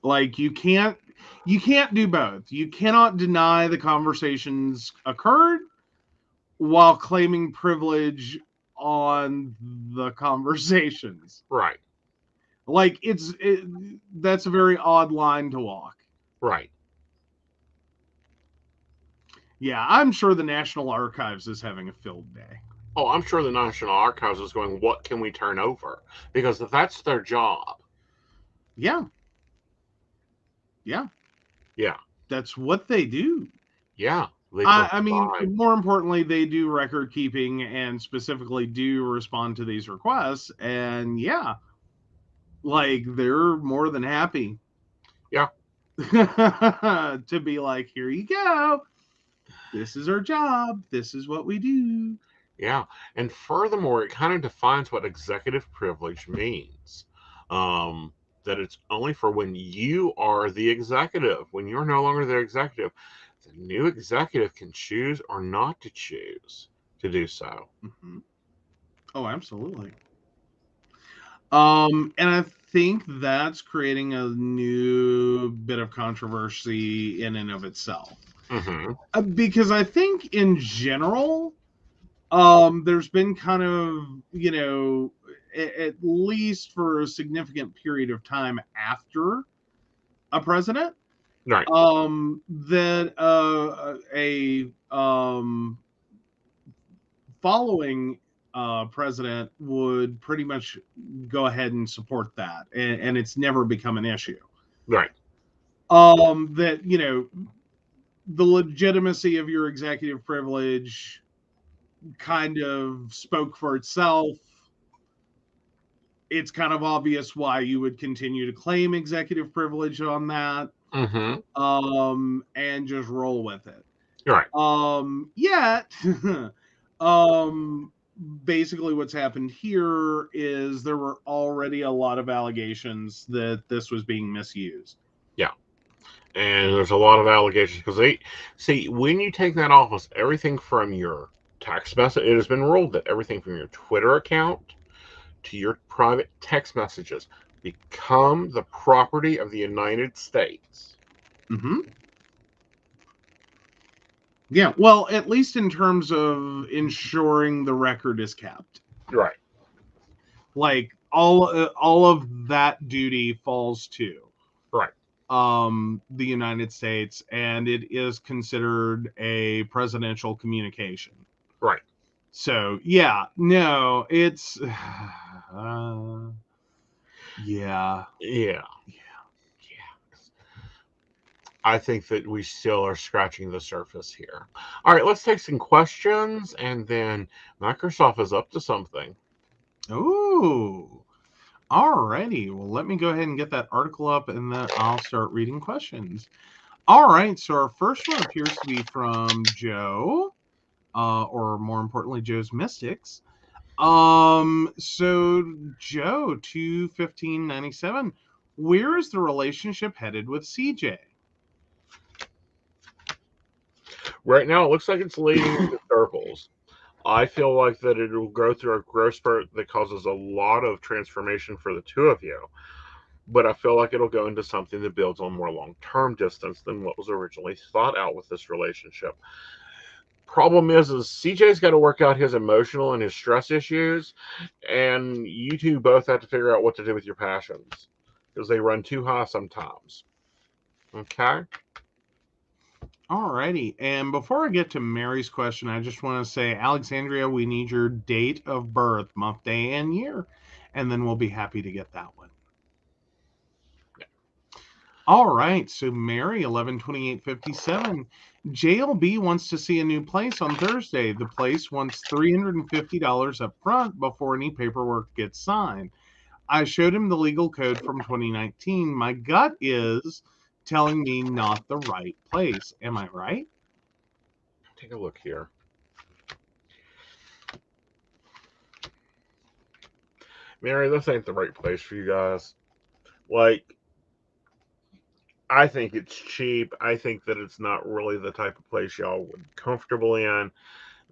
Like you can't do both. You cannot deny the conversations occurred while claiming privilege on the conversations. Right. Like that's a very odd line to walk. Right. Yeah, I'm sure the National Archives is having a field day. Oh, I'm sure the National Archives is going, what can we turn over? Because that's their job. Yeah. Yeah. Yeah. That's what they do. Yeah. I mean, more importantly, they do record keeping and specifically do respond to these requests. And yeah, like they're more than happy. Yeah. To be like, here you go. This is our job. This is what we do. Yeah. And furthermore, it kind of defines what executive privilege means. That it's only for when you are the executive. When you're no longer the executive, the new executive can choose or not to choose to do so. Mm-hmm. Oh, absolutely. And I think that's creating a new bit of controversy in and of itself. Mm-hmm. Because I think in general, there's been kind of, at least for a significant period of time after a president, Right. that a following president would pretty much go ahead and support that, and it's never become an issue. Right. That the legitimacy of your executive privilege kind of spoke for itself. It's kind of obvious why you would continue to claim executive privilege on that. Mm-hmm. And just roll with it. Right. Yet, basically what's happened here is there were already a lot of allegations that this was being misused. Yeah. And there's a lot of allegations because they see when you take that office, everything from your text message, it has been ruled that everything from your Twitter account to your private text messages become the property of the United States. Mm-hmm. Yeah, well, at least in terms of ensuring the record is kept. Right. Like all of that duty falls to Right. The United States, and it is considered a presidential communication. Right. So yeah, no, it's yeah. I think that we still are scratching the surface here. All right, let's take some questions, and then Microsoft is up to something. Ooh. Alrighty. Well, let me go ahead and get that article up, and then I'll start reading questions. All right. So our first one appears to be from Joe, or more importantly, Joe's Mystics. So Joe 21597. Where is the relationship headed with CJ? Right now, it looks like it's leading into circles. I feel like that it will go through a growth spurt that causes a lot of transformation for the two of you. but I feel like it'll go into something that builds on more long-term distance than what was originally thought out with this relationship. Problem is CJ's got to work out his emotional and his stress issues, and you two both have to figure out what to do with your passions because they run too high sometimes. Okay? Alrighty. And before I get to Mary's question, I just want to say, Alexandria, we need your date of birth, month, day, and year. And then we'll be happy to get that one. All right. So Mary, 11/28/57. JLB wants to see a new place on Thursday. The place wants $350 up front before any paperwork gets signed. I showed him the legal code from 2019. My gut is telling me not the right place. Am I right? Take a look here. Mary, this ain't the right place for you guys. Like, I think it's cheap. I think that it's not really the type of place y'all would be comfortable in.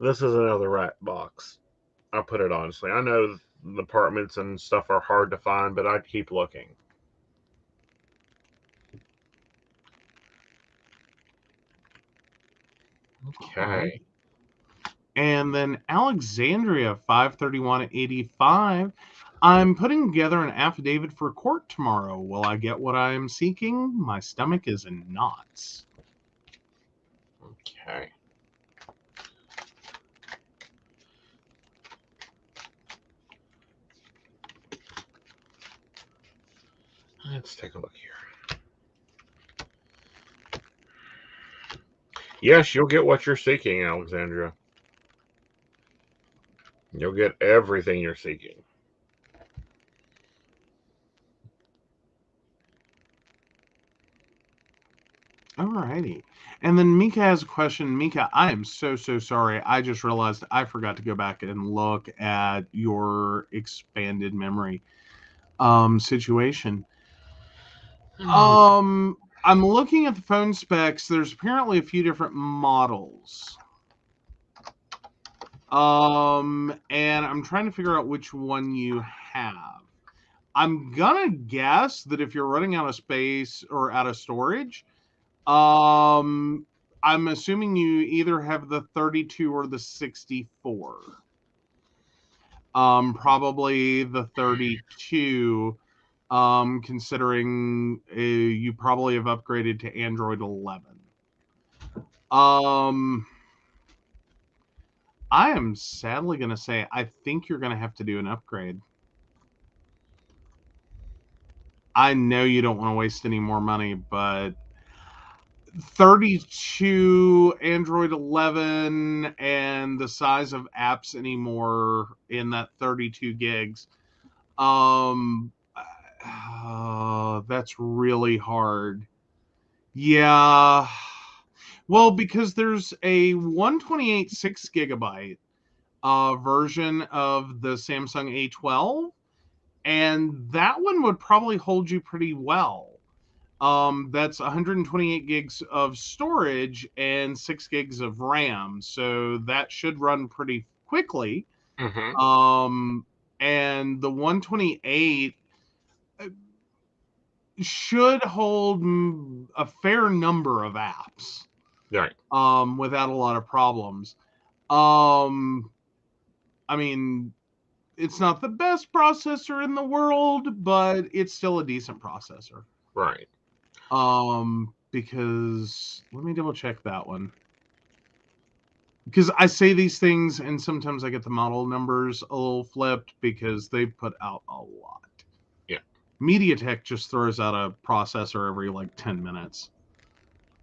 This is another rat box. I'll put it honestly. I know the apartments and stuff are hard to find, but I'd keep looking. Okay. And then Alexandria, 5/31/85. I'm putting together an affidavit for court tomorrow. Will I get what I am seeking? My stomach is in knots. Okay. Let's take a look here. Yes, you'll get what you're seeking, Alexandria. You'll get everything you're seeking. Alrighty. And then Mika has a question. Mika, I am so sorry. I just realized I forgot to go back and look at your expanded memory situation. I'm looking at the phone specs. There's apparently a few different models. And I'm trying to figure out which one you have. I'm gonna guess that if you're running out of space or out of storage, I'm assuming you either have the 32 or the 64. Probably the 32, considering you probably have upgraded to Android 11. I am sadly going to say I think you're going to have to do an upgrade. I know you don't want to waste any more money, but 32 Android 11 and the size of apps anymore in that 32 gigs. That's really hard. Yeah. Well, because there's a 128 6 gigabyte version of the Samsung A12, and that one would probably hold you pretty well. That's 128 gigs of storage and 6 gigs of RAM, so that should run pretty quickly. Mm-hmm. And the 128 should hold a fair number of apps. Right. Without a lot of problems. I mean, it's not the best processor in the world, but it's still a decent processor. Right. Because let me double check that one. Because I say these things and sometimes I get the model numbers a little flipped because they put out a lot. Yeah. MediaTek just throws out a processor every like 10 minutes.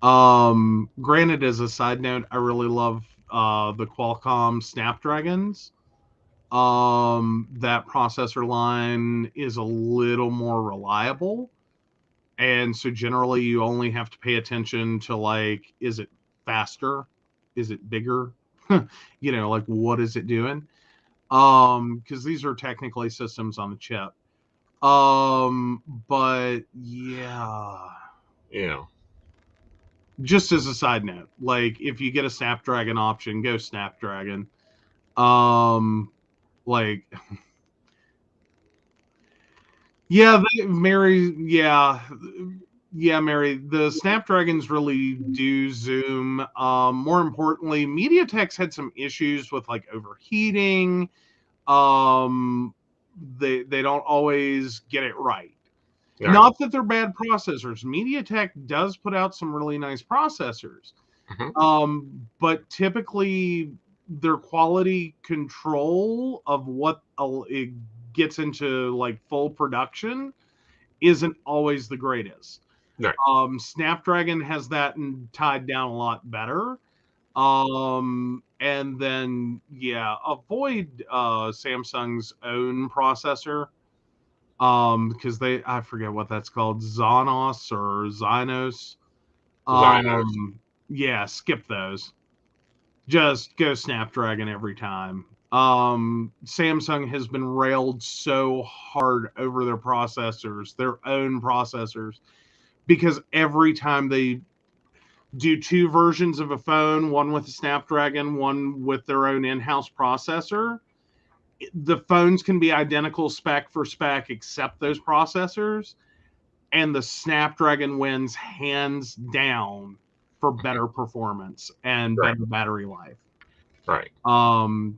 Granted, as a side note, I really love the Qualcomm Snapdragons. That processor line is a little more reliable. And so generally you only have to pay attention to like, is it faster? Is it bigger? You know, like what is it doing? Because these are technically systems on the chip. But yeah. Yeah. Just as a side note, like if you get a Snapdragon option, go Snapdragon. Like Yeah, Mary. Yeah, Mary. The Snapdragons really do zoom. More importantly, MediaTek's had some issues with like overheating. They don't always get it right. Yeah. Not that they're bad processors. MediaTek does put out some really nice processors. But typically their quality control of what it gets into like full production isn't always the greatest. Right. Snapdragon has that tied down a lot better. And then yeah, avoid Samsung's own processor. Because I forget what that's called, Xonos or Zynos. Zynos. Yeah, skip those. Just go Snapdragon every time. Samsung has been railed so hard over their processors, their own processors, because every time they do two versions of a phone, one with a Snapdragon, one with their own in-house processor, the phones can be identical spec for spec except those processors, and the Snapdragon wins hands down for better performance and Right. better battery life. Right.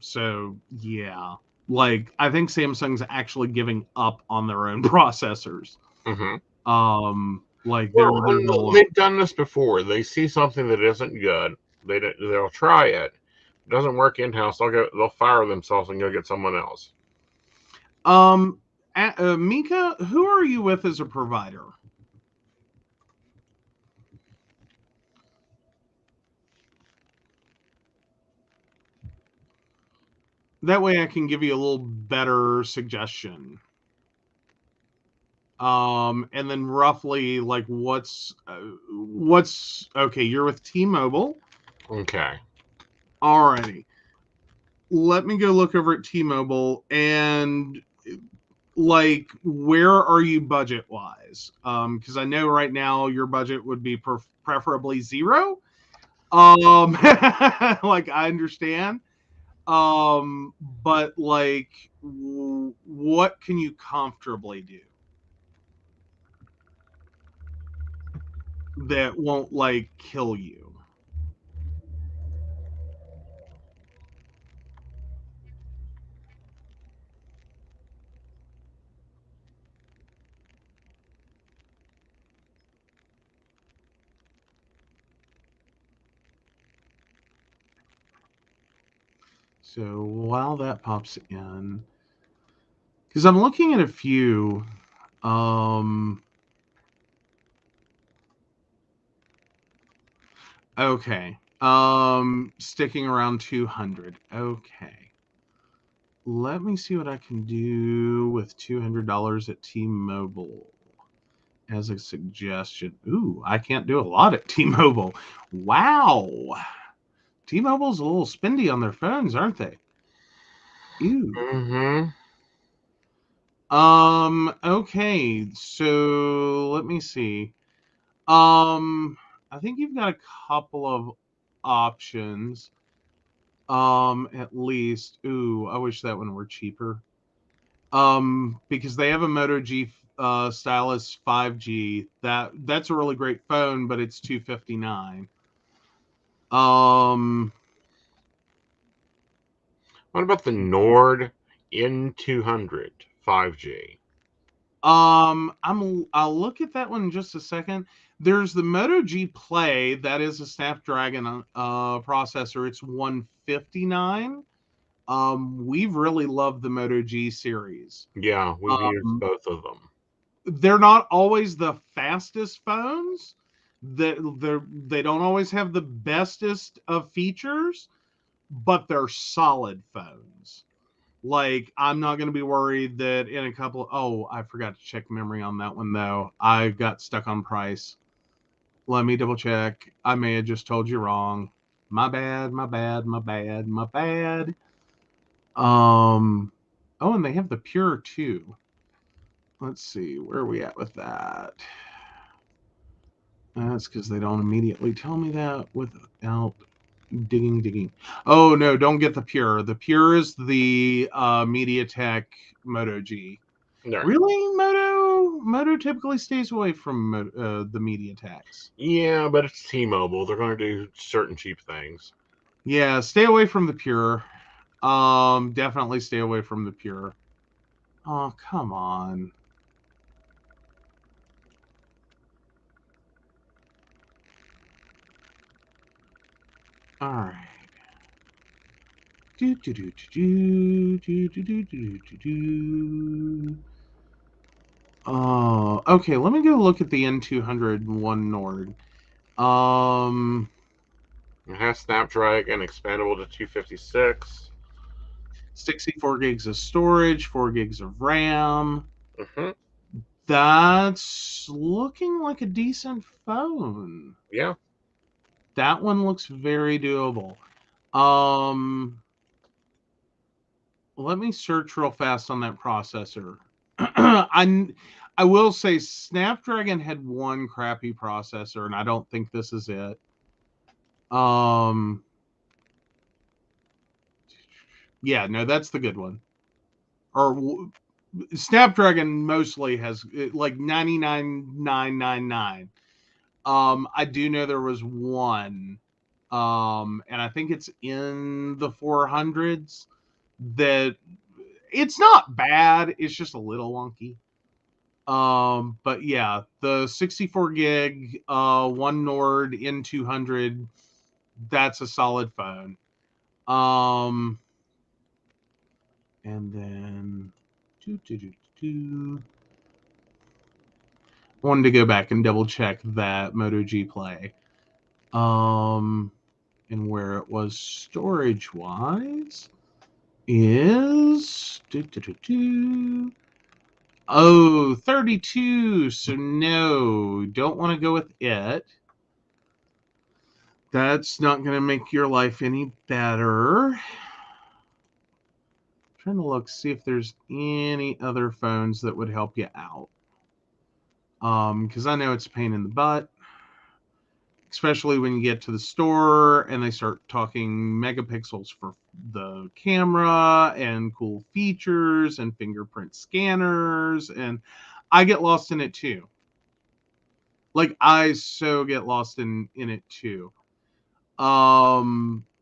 So yeah, like I think Samsung's actually giving up on their own processors. Like they're no longer. They've done this before. They see something that isn't good. They'll try it. It doesn't work in house. They'll fire themselves and go get someone else. Mika, who are you with as a provider? That way I can give you a little better suggestion. And then roughly like what's okay, you're with T-Mobile. Okay. Alrighty. Let me go look over at T-Mobile and like where are you budget wise? Because I know right now your budget would be preferably zero. Like I understand. But like what can you comfortably do that won't like kill you? So while that pops in, because I'm looking at a few, okay, sticking around 200. Okay, let me see what I can do with $200 at T-Mobile as a suggestion. Ooh, I can't do a lot at T-Mobile. Wow, T-Mobile's a little spendy on their phones, aren't they? Ew. Okay, so let me see. I think you've got a couple of options. At least. Ooh, I wish that one were cheaper. Because they have a Moto G Stylus 5G. That's a really great phone, but it's $259. What about the Nord N200 5G? I'll look at that one in just a second. There's the Moto G Play, that is a Snapdragon processor. It's $159. We've really loved the Moto G series. Yeah, we've used both of them. They're not always the fastest phones. They don't always have the bestest of features, but they're solid phones. Like, I'm not going to be worried that in a couple. Oh, I forgot to check memory on that one, though. I got stuck on price. Let me double check. I may have just told you wrong. My bad, my bad, my bad, my bad. Oh, and they have the Pure, too. Let's see. Where are we at with that? That's because they don't immediately tell me that without digging. Oh no, don't get the Pure. The Pure is the MediaTek Moto G. Right. Really, Moto? Moto typically stays away from the MediaTeks. Yeah, but it's T-Mobile. They're going to do certain cheap things. Yeah, stay away from the Pure. Definitely stay away from the Pure. Oh, come on. All right. Do do do do do do do do do do. Okay. Let me go look at the N200 One Nord. It has Snapdragon, expandable to 256. 64 gigs of storage, 4 gigs of RAM. Mm-hmm. That's looking like a decent phone. Yeah. That one looks very doable. Let me search real fast on that processor. I will say Snapdragon had one crappy processor, and I don't think this is it. Yeah, no, that's the good one. Or Snapdragon mostly has like 99,999. I do know there was one, and I think it's in the 400s that it's not bad. It's just a little wonky. But yeah, the 64 gig, one Nord N200, that's a solid phone. And then wanted to go back and double check that Moto G Play. And where it was storage wise is 32. So no, don't want to go with it. That's not going to make your life any better. Trying to look, see if there's any other phones that would help you out. Because I know it's a pain in the butt, especially when you get to the store and they start talking megapixels for the camera and cool features and fingerprint scanners, and I get lost in it too. Like I so get lost in it too.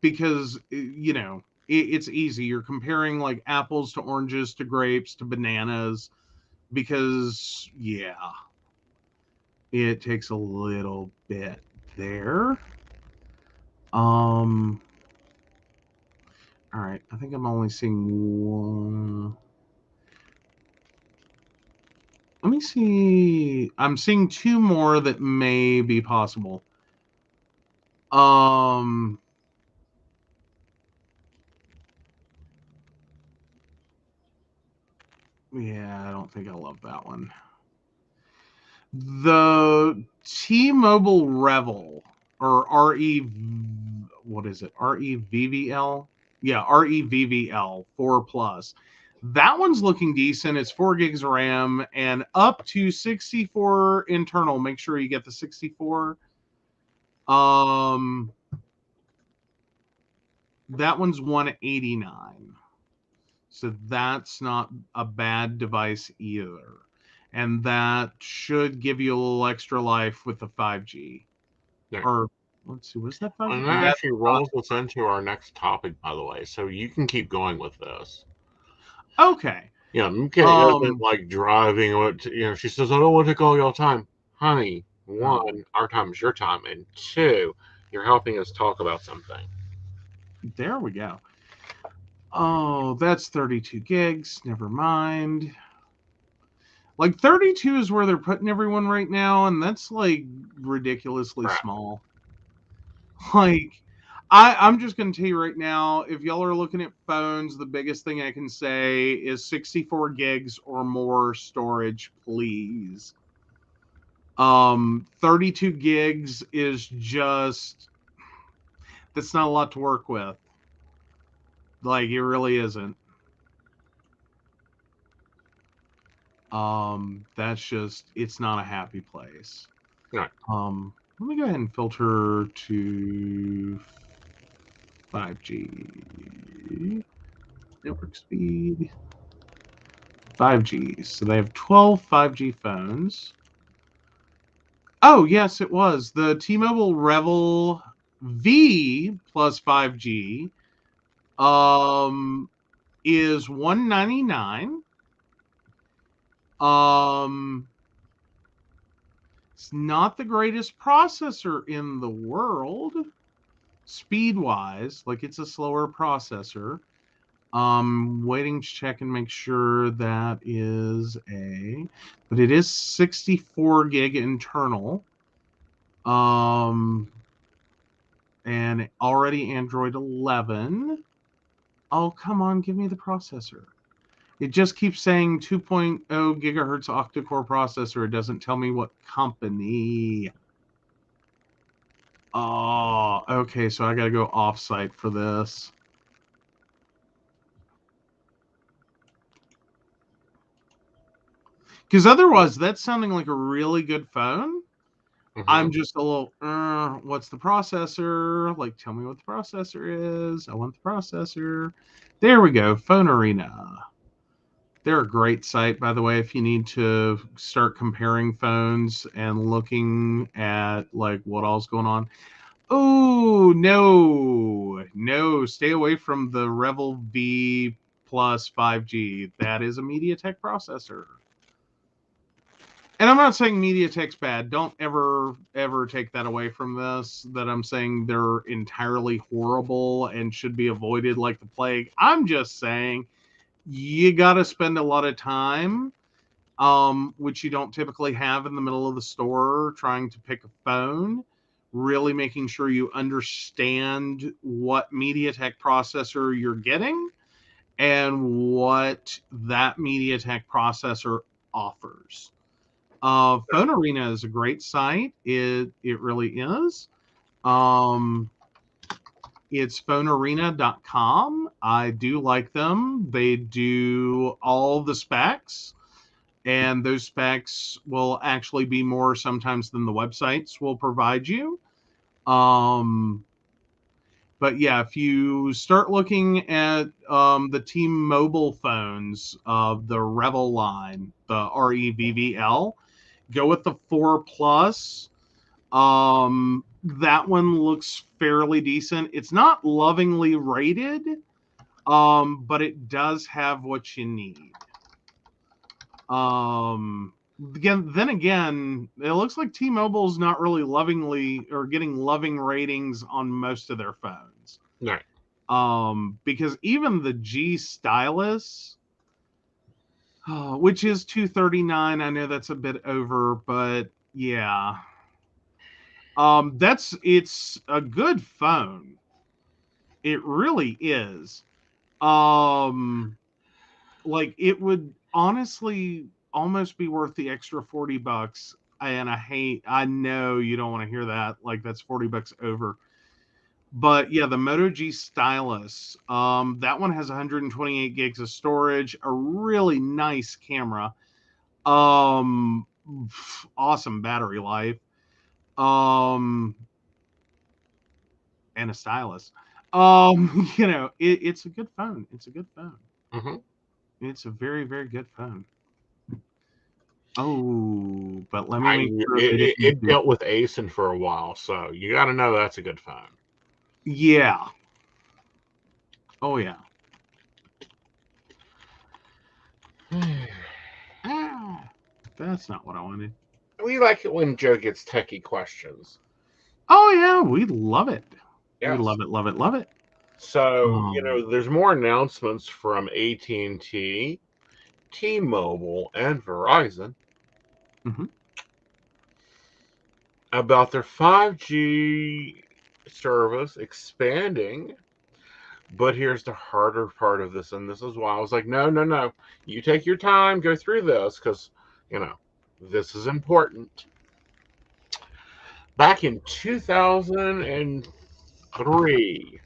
Because you know it's easy. You're comparing like apples to oranges to grapes to bananas because yeah, it takes a little bit there. All right, I think I'm only seeing one. Let me see. I'm seeing two more that may be possible. Yeah, I don't think I love that one. The T-Mobile Revel, or what is it? REVVL? Yeah, REVVL 4 Plus. That one's looking decent. It's 4 gigs of RAM and up to 64 internal. Make sure you get the 64. That one's 189. So that's not a bad device either. And that should give you a little extra life with the 5G. Yeah. Or let's see, was that 5G? And that actually rolls us into our next topic, by the way. So you can keep going with this. Okay. Yeah, MK isn't like driving. She says, "I don't want to take all your time, honey." One, our time is your time, and two, you're helping us talk about something. There we go. Oh, that's 32 gigs. Never mind. Like 32 is where they're putting everyone right now, and that's like ridiculously small. Like, I'm just gonna tell you right now, if y'all are looking at phones, the biggest thing I can say is 64 gigs or more storage, please. 32 gigs is just that's not a lot to work with. Like, it really isn't. That's just it's not a happy place. Right. Let me go ahead and filter to 5G network speed. 5G. So they have 12 5G phones. Oh, yes, it was. The T-Mobile Revel V plus 5G is $199. It's not the greatest processor in the world, speed-wise. Like, it's a slower processor. Waiting to check and make sure that is but it is 64 gig internal. And already Android 11. Oh, come on, give me the processor. It just keeps saying 2.0 gigahertz octa-core processor. It doesn't tell me what company. Oh, okay, so I gotta go off-site for this. Because otherwise, that's sounding like a really good phone. I'm just a little, what's the processor? Like, tell me what the processor is. I want the processor. There we go, Phone Arena. They're a great site, by the way, if you need to start comparing phones and looking at, like, what all's going on. Oh, no, stay away from the Revel V plus 5G. That is a MediaTek processor. And I'm not saying MediaTek's bad. Don't ever take that away from this, that I'm saying they're entirely horrible and should be avoided like the plague. I'm just saying you got to spend a lot of time, which you don't typically have in the middle of the store, trying to pick a phone, really making sure you understand what MediaTek processor you're getting and what that MediaTek processor offers. Phone Arena is a great site. It really is. It's phonearena.com. I do like them. They do all the specs, and those specs will actually be more sometimes than the websites will provide you. But yeah, if you start looking at the T-Mobile phones of the Revel line, the REVVL, go with the 4 Plus. That one looks fairly decent. It's not lovingly rated, but it does have what you need. Then again, it looks like T-Mobile's not really lovingly or getting loving ratings on most of their phones. Right. Because even the G Stylus, which is $239, I know that's a bit over, but yeah. It's a good phone. It really is. Like, it would honestly almost be worth the extra $40. And I know you don't want to hear that. Like, that's $40 over. But yeah, the Moto G Stylus, that one has 128 gigs of storage, a really nice camera, awesome battery life, and a stylus. It's a good phone. It's a good phone. Mm-hmm. It's a very, very good phone. Oh, but let me make sure it dealt with Aeson for a while, so you got to know that's a good phone. Yeah. Oh, yeah. That's not what I wanted. We like it when Joe gets techie questions. Oh, yeah, we love it. Yes. We love it, love it, love it. So, there's more announcements from AT&T, T-Mobile, and Verizon about their 5G service expanding. But here's the harder part of this, and this is why I was like, no. You take your time, go through this, because, this is important. Back in 2003,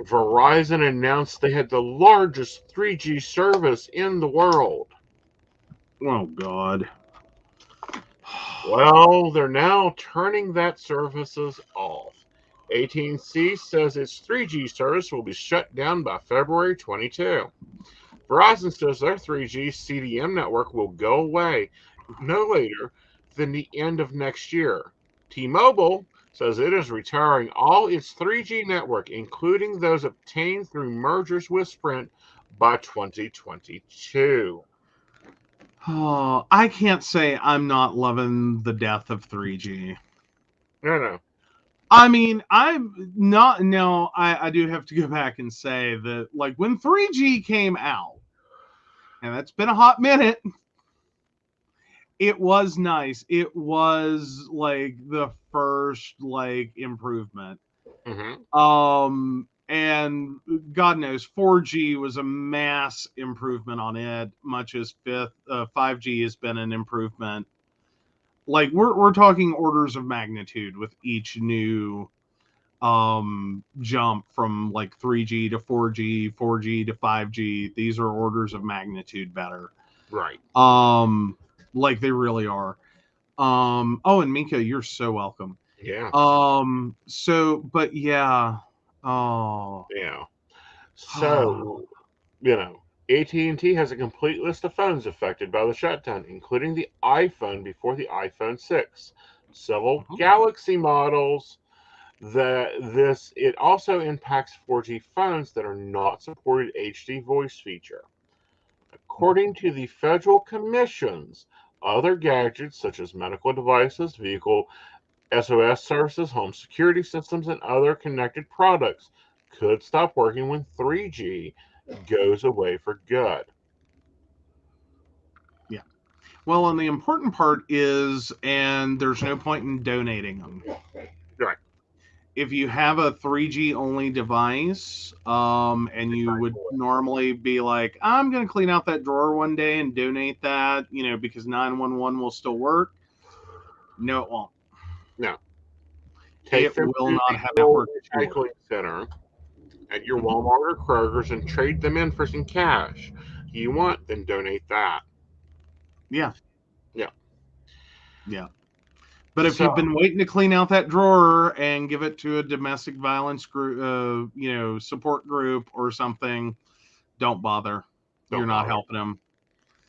Verizon announced they had the largest 3G service in the world. Oh, God. Well, they're now turning that services off. AT&T says its 3G service will be shut down by February 22. Verizon says their 3G CDM network will go away no later than the end of next year. T-Mobile says it is retiring all its 3G network, including those obtained through mergers with Sprint, by 2022. Oh, I can't say I'm not loving the death of 3G. No. I mean, I'm not. No, I do have to go back and say that, like, when 3G came out, and that's been a hot minute, it was nice. It was like the first like improvement. And God knows 4G was a mass improvement on it, much as 5G has been an improvement. Like we're talking orders of magnitude with each new jump from like 3G to 4G, 4G to 5G. These are orders of magnitude better. Right. Like they really are. Oh, and Mika, you're so welcome. Yeah. But yeah. Oh. Yeah. So, AT&T has a complete list of phones affected by the shutdown, including the iPhone before the iPhone 6, several Galaxy models. It also impacts 4G phones that are not supported HD voice feature. According to the federal commissions, other gadgets such as medical devices, vehicle SOS services, home security systems, and other connected products could stop working when 3G goes away for good. Yeah. Well, and the important part is, and there's no point in donating them. Right. If you have a 3G only device, and you would normally be like, I'm going to clean out that drawer one day and donate that, because 911 will still work. No, it won't. No. Take It them will to not the have old network support. recycling center at your Walmart or Kroger's and trade them in for some cash. You want, then donate that. Yeah. Yeah. Yeah. But if So, you've been waiting to clean out that drawer and give it to a domestic violence group, support group or something, don't bother. You're not helping them.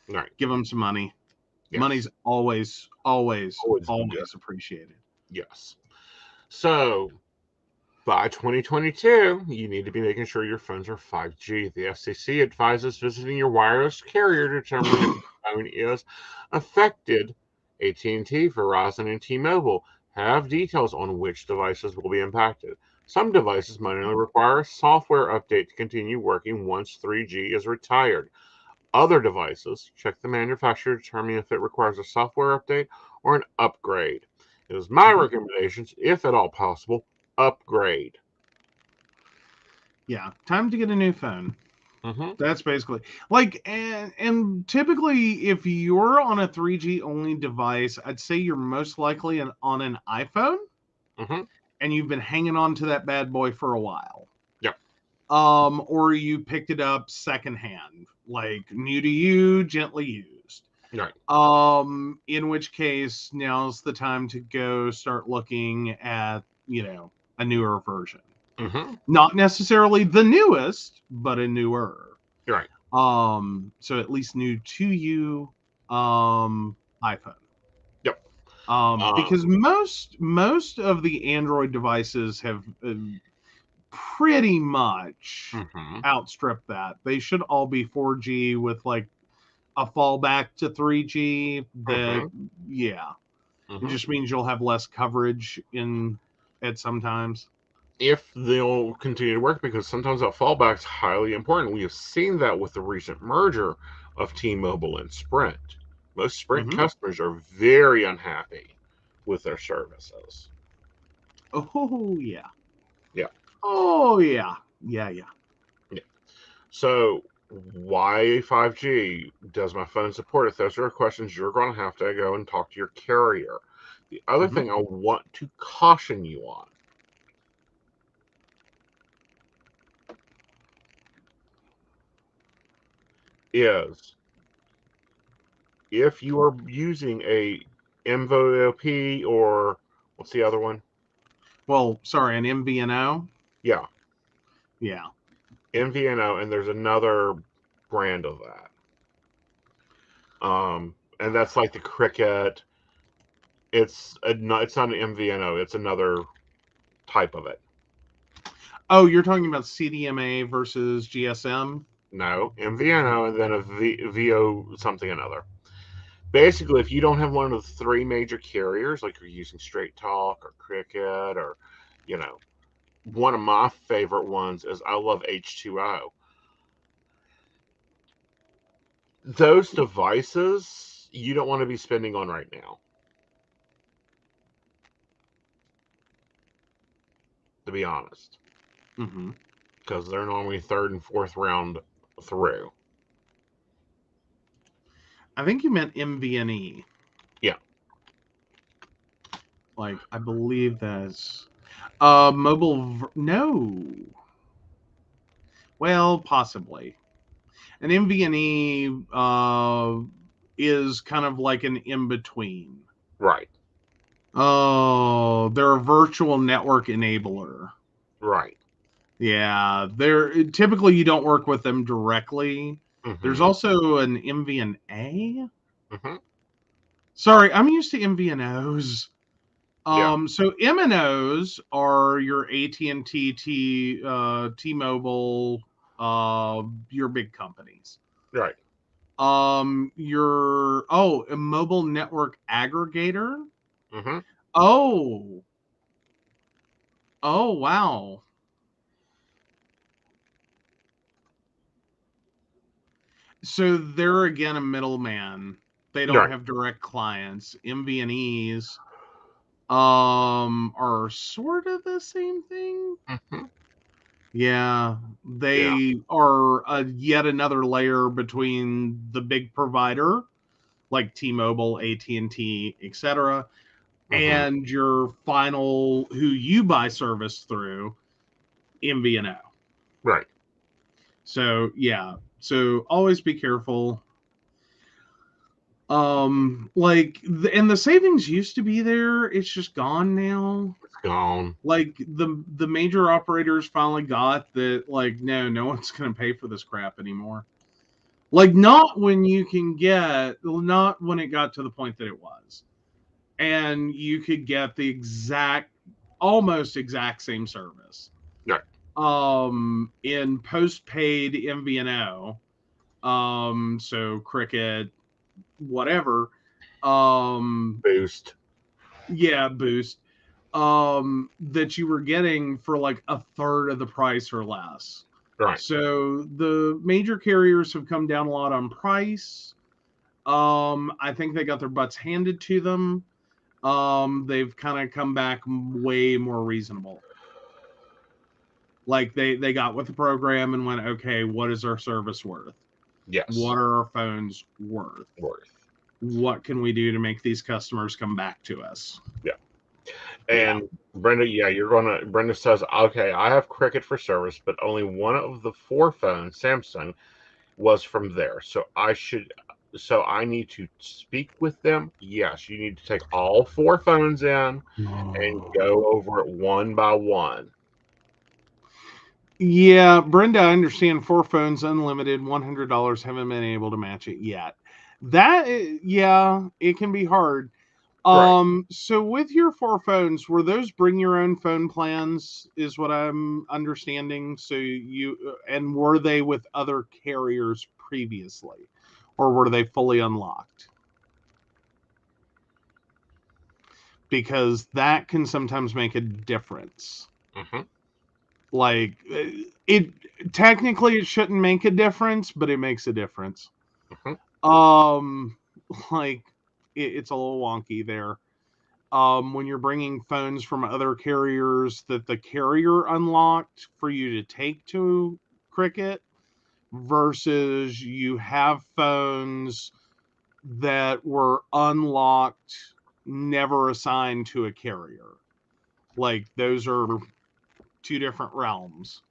Right. Give them some money. Yes. Money's always appreciated. Yes. So, by 2022, you need to be making sure your phones are 5G. The FCC advises visiting your wireless carrier to determine if your phone is affected. AT&T, Verizon, and T-Mobile have details on which devices will be impacted. Some devices might only require a software update to continue working once 3G is retired. Other devices, check the manufacturer to determine if it requires a software update or an upgrade. It is my recommendations, if at all possible, upgrade. Yeah, time to get a new phone. That's basically like, and typically if you're on a 3G only device, I'd say you're most likely on an iPhone, and you've been hanging on to that bad boy for a while. Yep. Or you picked it up secondhand, like new to you, gently used. Right. In which case now's the time to go start looking at, a newer version. Not necessarily the newest, but a newer. Right. So at least new to you, iPhone. Yep. Because most of the Android devices have pretty much outstripped that. They should all be 4G with like a fallback to 3G. It just means you'll have less coverage at sometimes. If they'll continue to work, because sometimes that fallback is highly important. We have seen that with the recent merger of T-Mobile and Sprint. Most Sprint customers are very unhappy with their services. Oh, yeah. Yeah. Oh, yeah. Yeah. So, why 5G? Does my phone support it? Those are questions you're going to have to go and talk to your carrier. The other thing I want to caution you on is if you are using a MVOP or what's the other one? Well, sorry, an MVNO? Yeah. Yeah. MVNO, and there's another brand of that. And that's like the Cricket. It's not an MVNO. It's another type of it. Oh, you're talking about CDMA versus GSM? No, MVNO and then a VO something another. Basically, if you don't have one of the three major carriers, like you're using Straight Talk or Cricket or, you know, one of my favorite ones is I love H2O. Those devices you don't want to be spending on right now, to be honest, Mm-hmm. because they're normally third and fourth round through. I think you meant MVNE. Yeah. Like, I believe that's no. Well, possibly. An MVNE is kind of like an in-between. Right. Oh, they're a virtual network enabler. Right. Yeah, they're typically you don't work with them directly. There's Mm-hmm. also an MVNA. Mm-hmm. Sorry, I'm used to MVNOs. Yeah. So MNOs are your AT&T, T-Mobile, your big companies. Right. A mobile network aggregator. Mm-hmm. Oh, wow. So they're again a middleman. They don't Right. have direct clients. MVNEs are sort of the same thing. Mm-hmm. Yeah, Yeah. they are yet another layer between the big provider like T-Mobile, AT&T, etc., Mm-hmm. and your final who you buy service through, MVNO. Right. So yeah, so always be careful. And the savings used to be there. It's just gone now. It's gone. Like the major operators finally got that. Like no one's gonna pay for this crap anymore. Like not when it got to the point that it was, and you could get the almost exact same service. Right. In postpaid MVNO, so Cricket, whatever, Boost. yeah, Boost, that you were getting for like a third of the price or less. Right. So the major carriers have come down a lot on price. I think they got their butts handed to them. They've kind of come back way more reasonable. Like they got with the program and went, okay, what is our service worth? Yes. What are our phones worth? What can we do to make these customers come back to us? Yeah. And Brenda, Brenda says, okay, I have Cricket for service, but only one of the 4 phones, Samsung, was from there. So I need to speak with them. Yes, you need to take all 4 phones in and go over it one by one. Yeah, Brenda, I understand 4 phones, unlimited, $100. Haven't been able to match it yet. Yeah, it can be hard. Right. So with your 4 phones, were those bring your own phone plans? Is what I'm understanding. So and were they with other carriers previously, or were they fully unlocked? Because that can sometimes make a difference. Mm-hmm. Like it technically it shouldn't make a difference, but it makes a difference. Mm-hmm. Like it's a little wonky there. When you're bringing phones from other carriers that the carrier unlocked for you to take to Cricket versus you have phones that were unlocked, never assigned to a carrier. Like those are 2 different realms.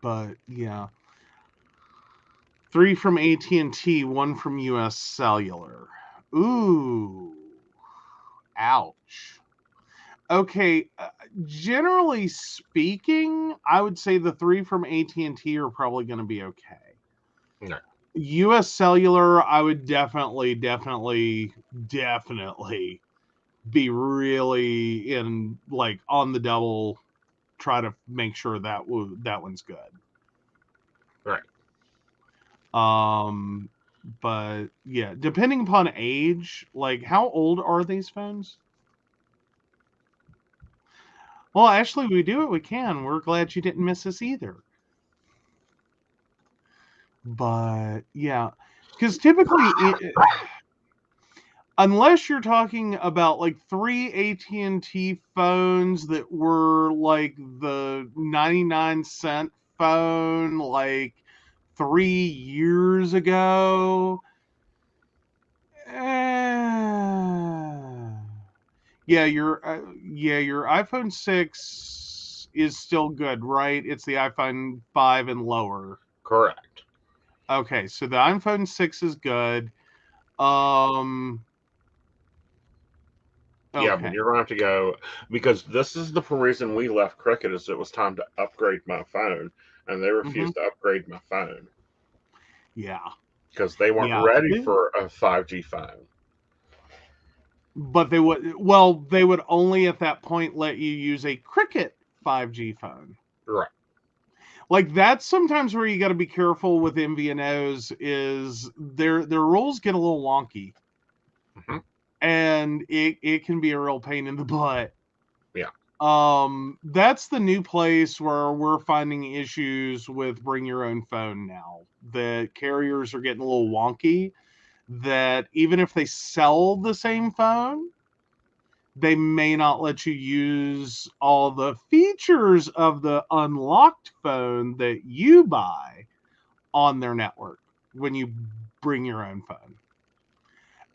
But yeah, 3 from AT&T, 1 from US Cellular. Ooh. Ouch. Okay, generally speaking, I would say the three from AT&T are probably going to be okay. No. US Cellular, I would definitely be really in, like, on the double, try to make sure that one's good. Right. But yeah, depending upon age, like, how old are these phones? Well, actually, we do what we can. We're glad you didn't miss us either. But yeah, because typically, unless you're talking about like three AT&T phones that were like the 99-cent phone like 3 years ago, yeah, your iPhone 6 is still good, right? It's the iPhone 5 and lower. Correct. Okay, so the iPhone 6 is good. Okay. Yeah, but you're going to have to go, because this is the reason we left Cricket, is it was time to upgrade my phone, and they refused to upgrade my phone Yeah. because they weren't Yeah. ready for a 5G phone. But they would only at that point let you use a Cricket 5G phone. Right. Like, that's sometimes where you got to be careful with MVNOs, is their rules get a little wonky. Mm-hmm. And it can be a real pain in the butt. Yeah. That's the new place where we're finding issues with bring your own phone now. The carriers are getting a little wonky, that even if they sell the same phone, they may not let you use all the features of the unlocked phone that you buy on their network when you bring your own phone.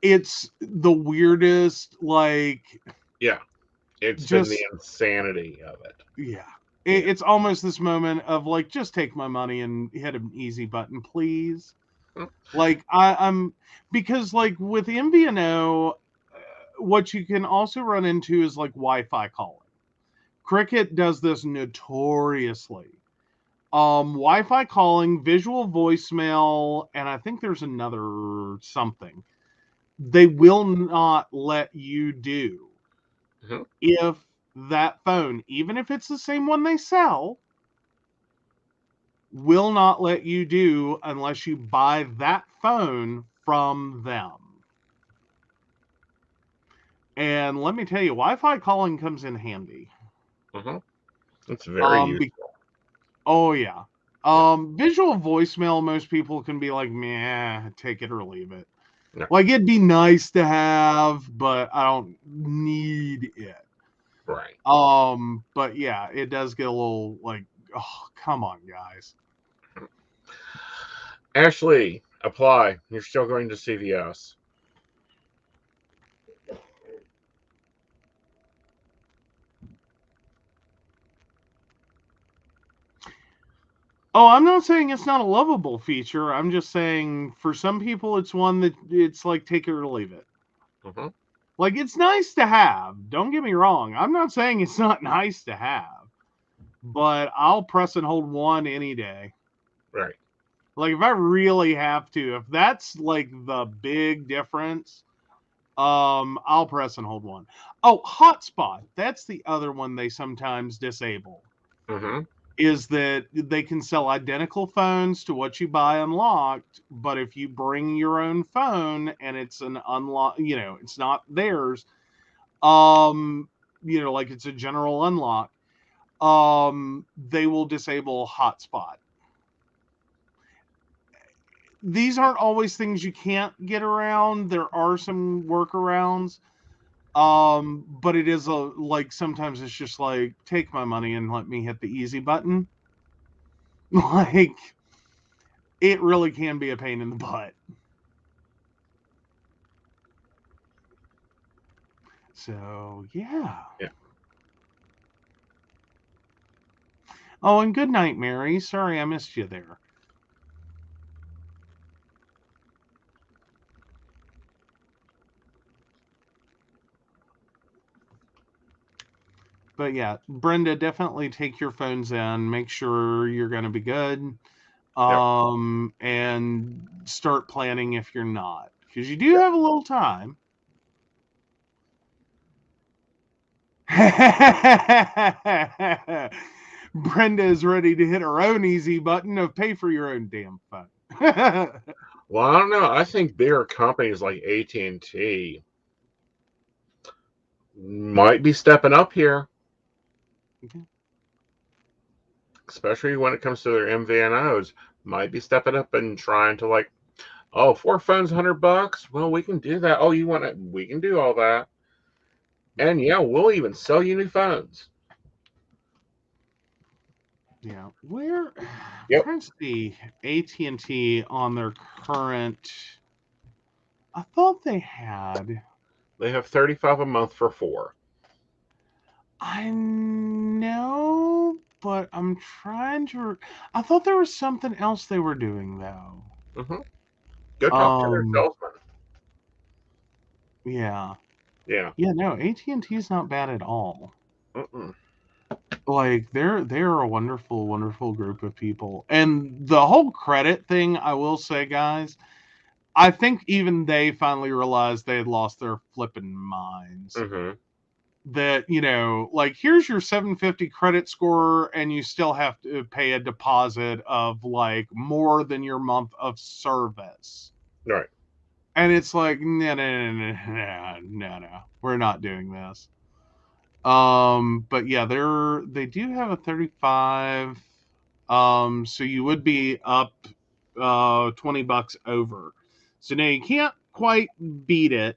It's the weirdest, like... Yeah. It's just been the insanity of it. Yeah. It's almost this moment of like, just take my money and hit an easy button, please. Like, I'm because like with MVNO, what you can also run into is like Wi-Fi calling. Cricket does this notoriously. Wi-Fi calling, visual voicemail, and I think there's another something they will not let you do if that phone, even if it's the same one they sell, will not let you do unless you buy that phone from them. And let me tell you, Wi-Fi calling comes in handy. It's very useful. Oh yeah. Visual voicemail, most people can be like, meh, take it or leave it. Yeah. Like, it'd be nice to have, but I don't need it. Right. But yeah, it does get a little like, oh, come on, guys. Ashley, apply. You're still going to CVS. Oh, I'm not saying it's not a lovable feature. I'm just saying for some people, it's one that it's like take it or leave it. Like, it's nice to have. Don't get me wrong. I'm not saying it's not nice to have, but I'll press and hold one any day. Right. Like, if I really have to, if that's like the big difference, I'll press and hold one. Oh, hotspot. That's the other one they sometimes disable. Is that they can sell identical phones to what you buy unlocked, but if you bring your own phone and it's an unlock, it's not theirs, like it's a general unlock, they will disable hotspot. These aren't always things you can't get around. There are some workarounds. But it is like, sometimes it's just like, take my money and let me hit the easy button. Like, it really can be a pain in the butt. So, yeah. Oh, and good night, Mary. Sorry I missed you there. But yeah, Brenda, definitely take your phones in. Make sure you're going to be good. Yep. And start planning if you're not, because you do have a little time. Brenda is ready to hit her own easy button of pay for your own damn phone. Well, I don't know. I think bigger companies like AT&T might be stepping up here, Okay. especially when it comes to their MVNOs. Might be stepping up and trying to like, oh, 4 phones, $100. Well, we can do that. Oh, you want it? We can do all that. And yeah, we'll even sell you new phones. Yeah, where? Yep. Trying to see AT&T on their current. I thought they had. They have 35 a month for 4. I know, but I'm trying to. I thought there was something else they were doing though. Mm-hmm. Go talk to their salesman. Yeah, Yeah. yeah. No, AT&T is not bad at all. Mm-mm. Like they're a wonderful, wonderful group of people, and the whole credit thing. I will say, guys, I think even they finally realized they had lost their flipping minds. Mm-hmm. That, like, here's your 750 credit score and you still have to pay a deposit of like more than your month of service. Right. And it's like, no, we're not doing this. But yeah, they do have a 35. So you would be up $20 over. So now you can't quite beat it,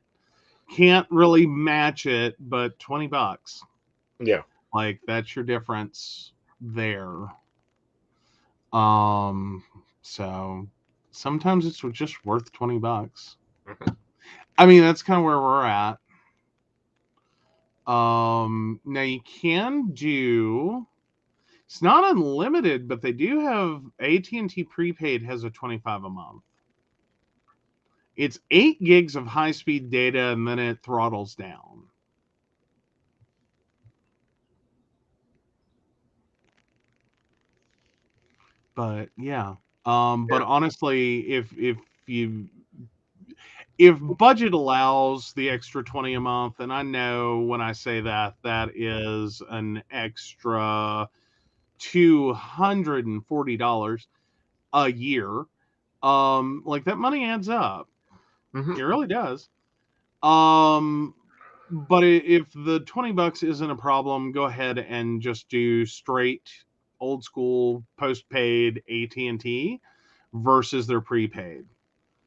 can't really match it, but $20. Yeah. Like that's your difference there. So sometimes it's just worth $20. Mm-hmm. I mean, that's kind of where we're at. Now you can do. It's not unlimited, but they do have AT&T prepaid has a 25 a month. It's 8 gigs of high speed data, and then it throttles down. But yeah, but honestly, you if budget allows the extra 20 a month, and I know when I say that, that is an extra $240 a year. Like that money adds up. Mm-hmm. It really does. But if the $20 isn't a problem, go ahead and just do straight old school postpaid AT&T versus their prepaid.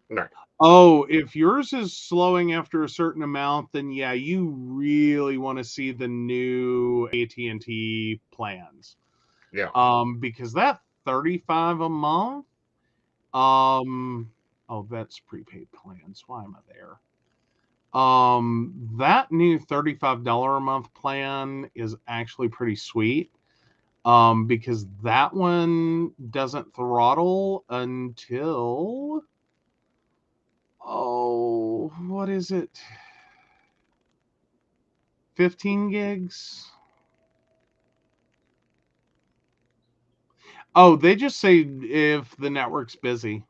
Right. Oh, if yours is slowing after a certain amount, then yeah, you really want to see the new AT&T plans. Yeah. Because that 35 a month, oh, that's prepaid plans. Why am I there? That new $35 a month plan is actually pretty sweet. Because that one doesn't throttle until, oh, what is it? 15 gigs? Oh, they just say if the network's busy.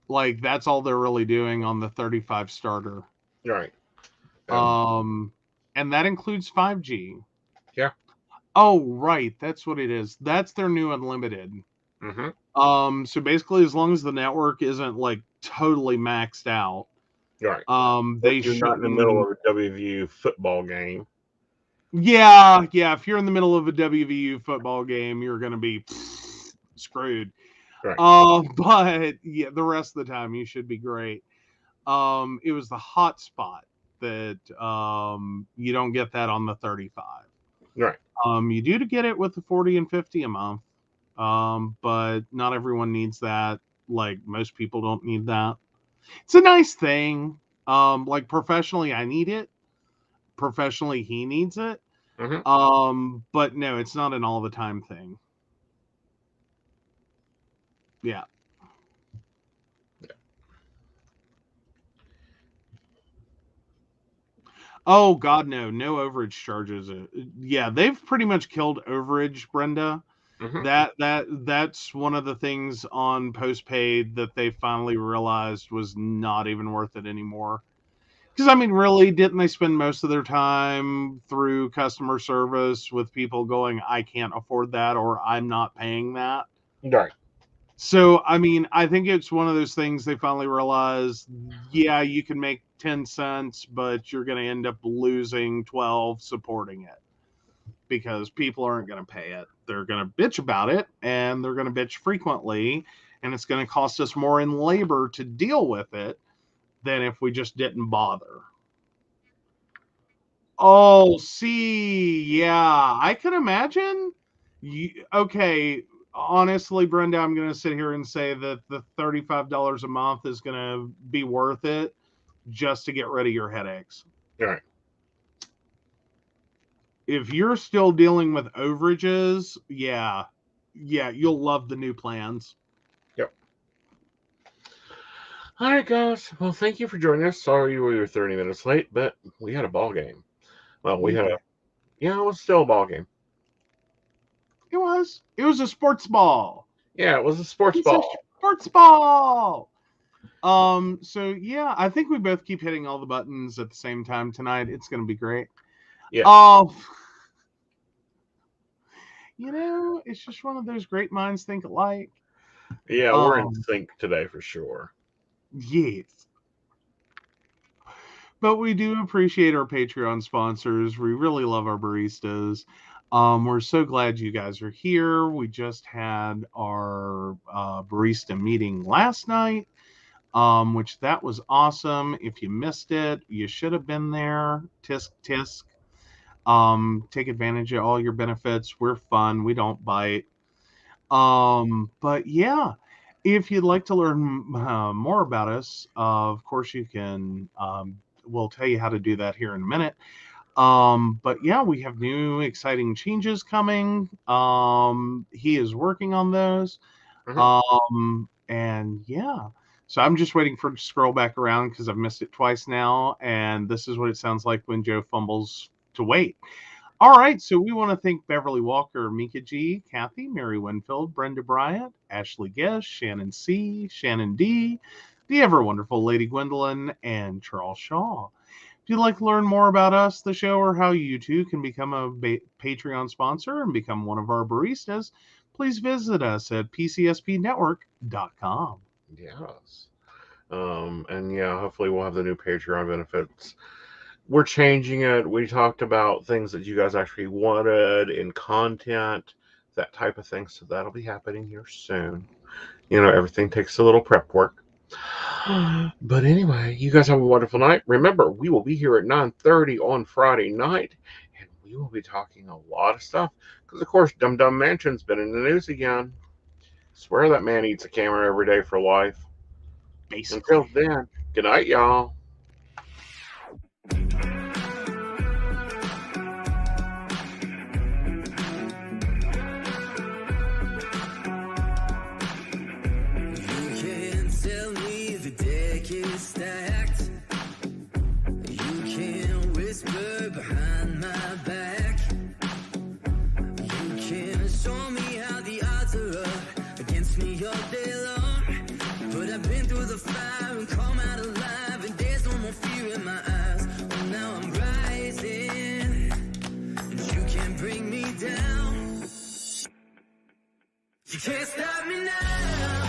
Like that's all they're really doing on the 35 starter. Right. And that includes 5G. Yeah. Oh, right, that's what it is. That's their new unlimited. Mm-hmm. So basically, as long as the network isn't like totally maxed out, Right. If they you're not in the middle shouldn't. of a WVU football game. Yeah. If you're in the middle of a WVU football game, you're gonna be screwed. Right. But yeah, the rest of the time you should be great. It was the hotspot that you don't get that on the 35. Right. You do to get it with the 40 and 50 a month. But not everyone needs that. Like most people don't need that. It's a nice thing. Like professionally, I need it. Professionally, he needs it. Mm-hmm. But no, it's not an all the time thing. Yeah. Oh God, no overage charges. Yeah, they've pretty much killed overage, Brenda. Hmm. That's one of the things on postpaid that they finally realized was not even worth it anymore. Because I mean, really, didn't they spend most of their time through customer service with people going, "I can't afford that," or "I'm not paying that"? Right. So, I mean, I think it's one of those things they finally realized, yeah, you can make 10 cents, but you're going to end up losing 12 supporting it because people aren't going to pay it. They're going to bitch about it, and they're going to bitch frequently, and it's going to cost us more in labor to deal with it than if we just didn't bother. Oh, see, yeah, I can imagine. Okay, honestly, Brenda, I'm going to sit here and say that the $35 a month is going to be worth it just to get rid of your headaches. Right. If you're still dealing with overages, yeah, you'll love the new plans. Yep. All right, guys. Well, thank you for joining us. Sorry we were 30 minutes late, but we had a ball game. Well, we had Yeah, it was still a ball game. it was. It was a sports ball. Yeah, it was a sports It's a ball. sports ball. So yeah, I think we both keep hitting all the buttons at the same time tonight. It's gonna be great. Yeah. Um, it's just one of those great minds think alike. Yeah, we're in Um, sync today for sure. yes. But we do appreciate our Patreon sponsors. We really love our baristas. We're so glad you guys are here. We just had our barista meeting last night, which that was awesome. If you missed it, you should have been there. Tisk tisk. Take advantage of all your benefits. We're fun. We don't bite. But yeah, if you'd like to learn more about us, of course you can. We'll tell you how to do that here in a minute. But yeah, we have new exciting changes coming. He is working on those. Hmm. And yeah, so I'm just waiting for it to scroll back around because I've missed it twice now. And this is what it sounds like when Joe fumbles to wait. All right, so we want to thank Beverly Walker, Mika G, Kathy, Mary Winfield, Brenda Bryant, Ashley Guest, Shannon C, Shannon D, the ever wonderful Lady Gwendolyn, and Charles Shaw. If you'd like to learn more about us, the show, or how you too can become a Patreon sponsor and become one of our baristas, please visit us at pcspnetwork.com. Yes. And yeah, hopefully we'll have the new Patreon benefits. We're changing it. We talked about things that you guys actually wanted in content, that type of thing. So that'll be happening here soon. Everything takes a little prep work. But anyway, you guys have a wonderful night. Remember, we will be here at 9:30 on Friday night, and we will be talking a lot of stuff. Because, of course, Dum Dum Mansion's been in the news again. Swear that man eats a camera every day for life. Until Basically. then, good night, y'all. You can't tell me the deck is stacked. You can't whisper behind my back. You can't show me how the odds are up against me all day long. But I've been through the fire and come out alive, and there's no more fear in my eyes. Oh, now I'm rising, and you can't bring me down. You can't stop me now.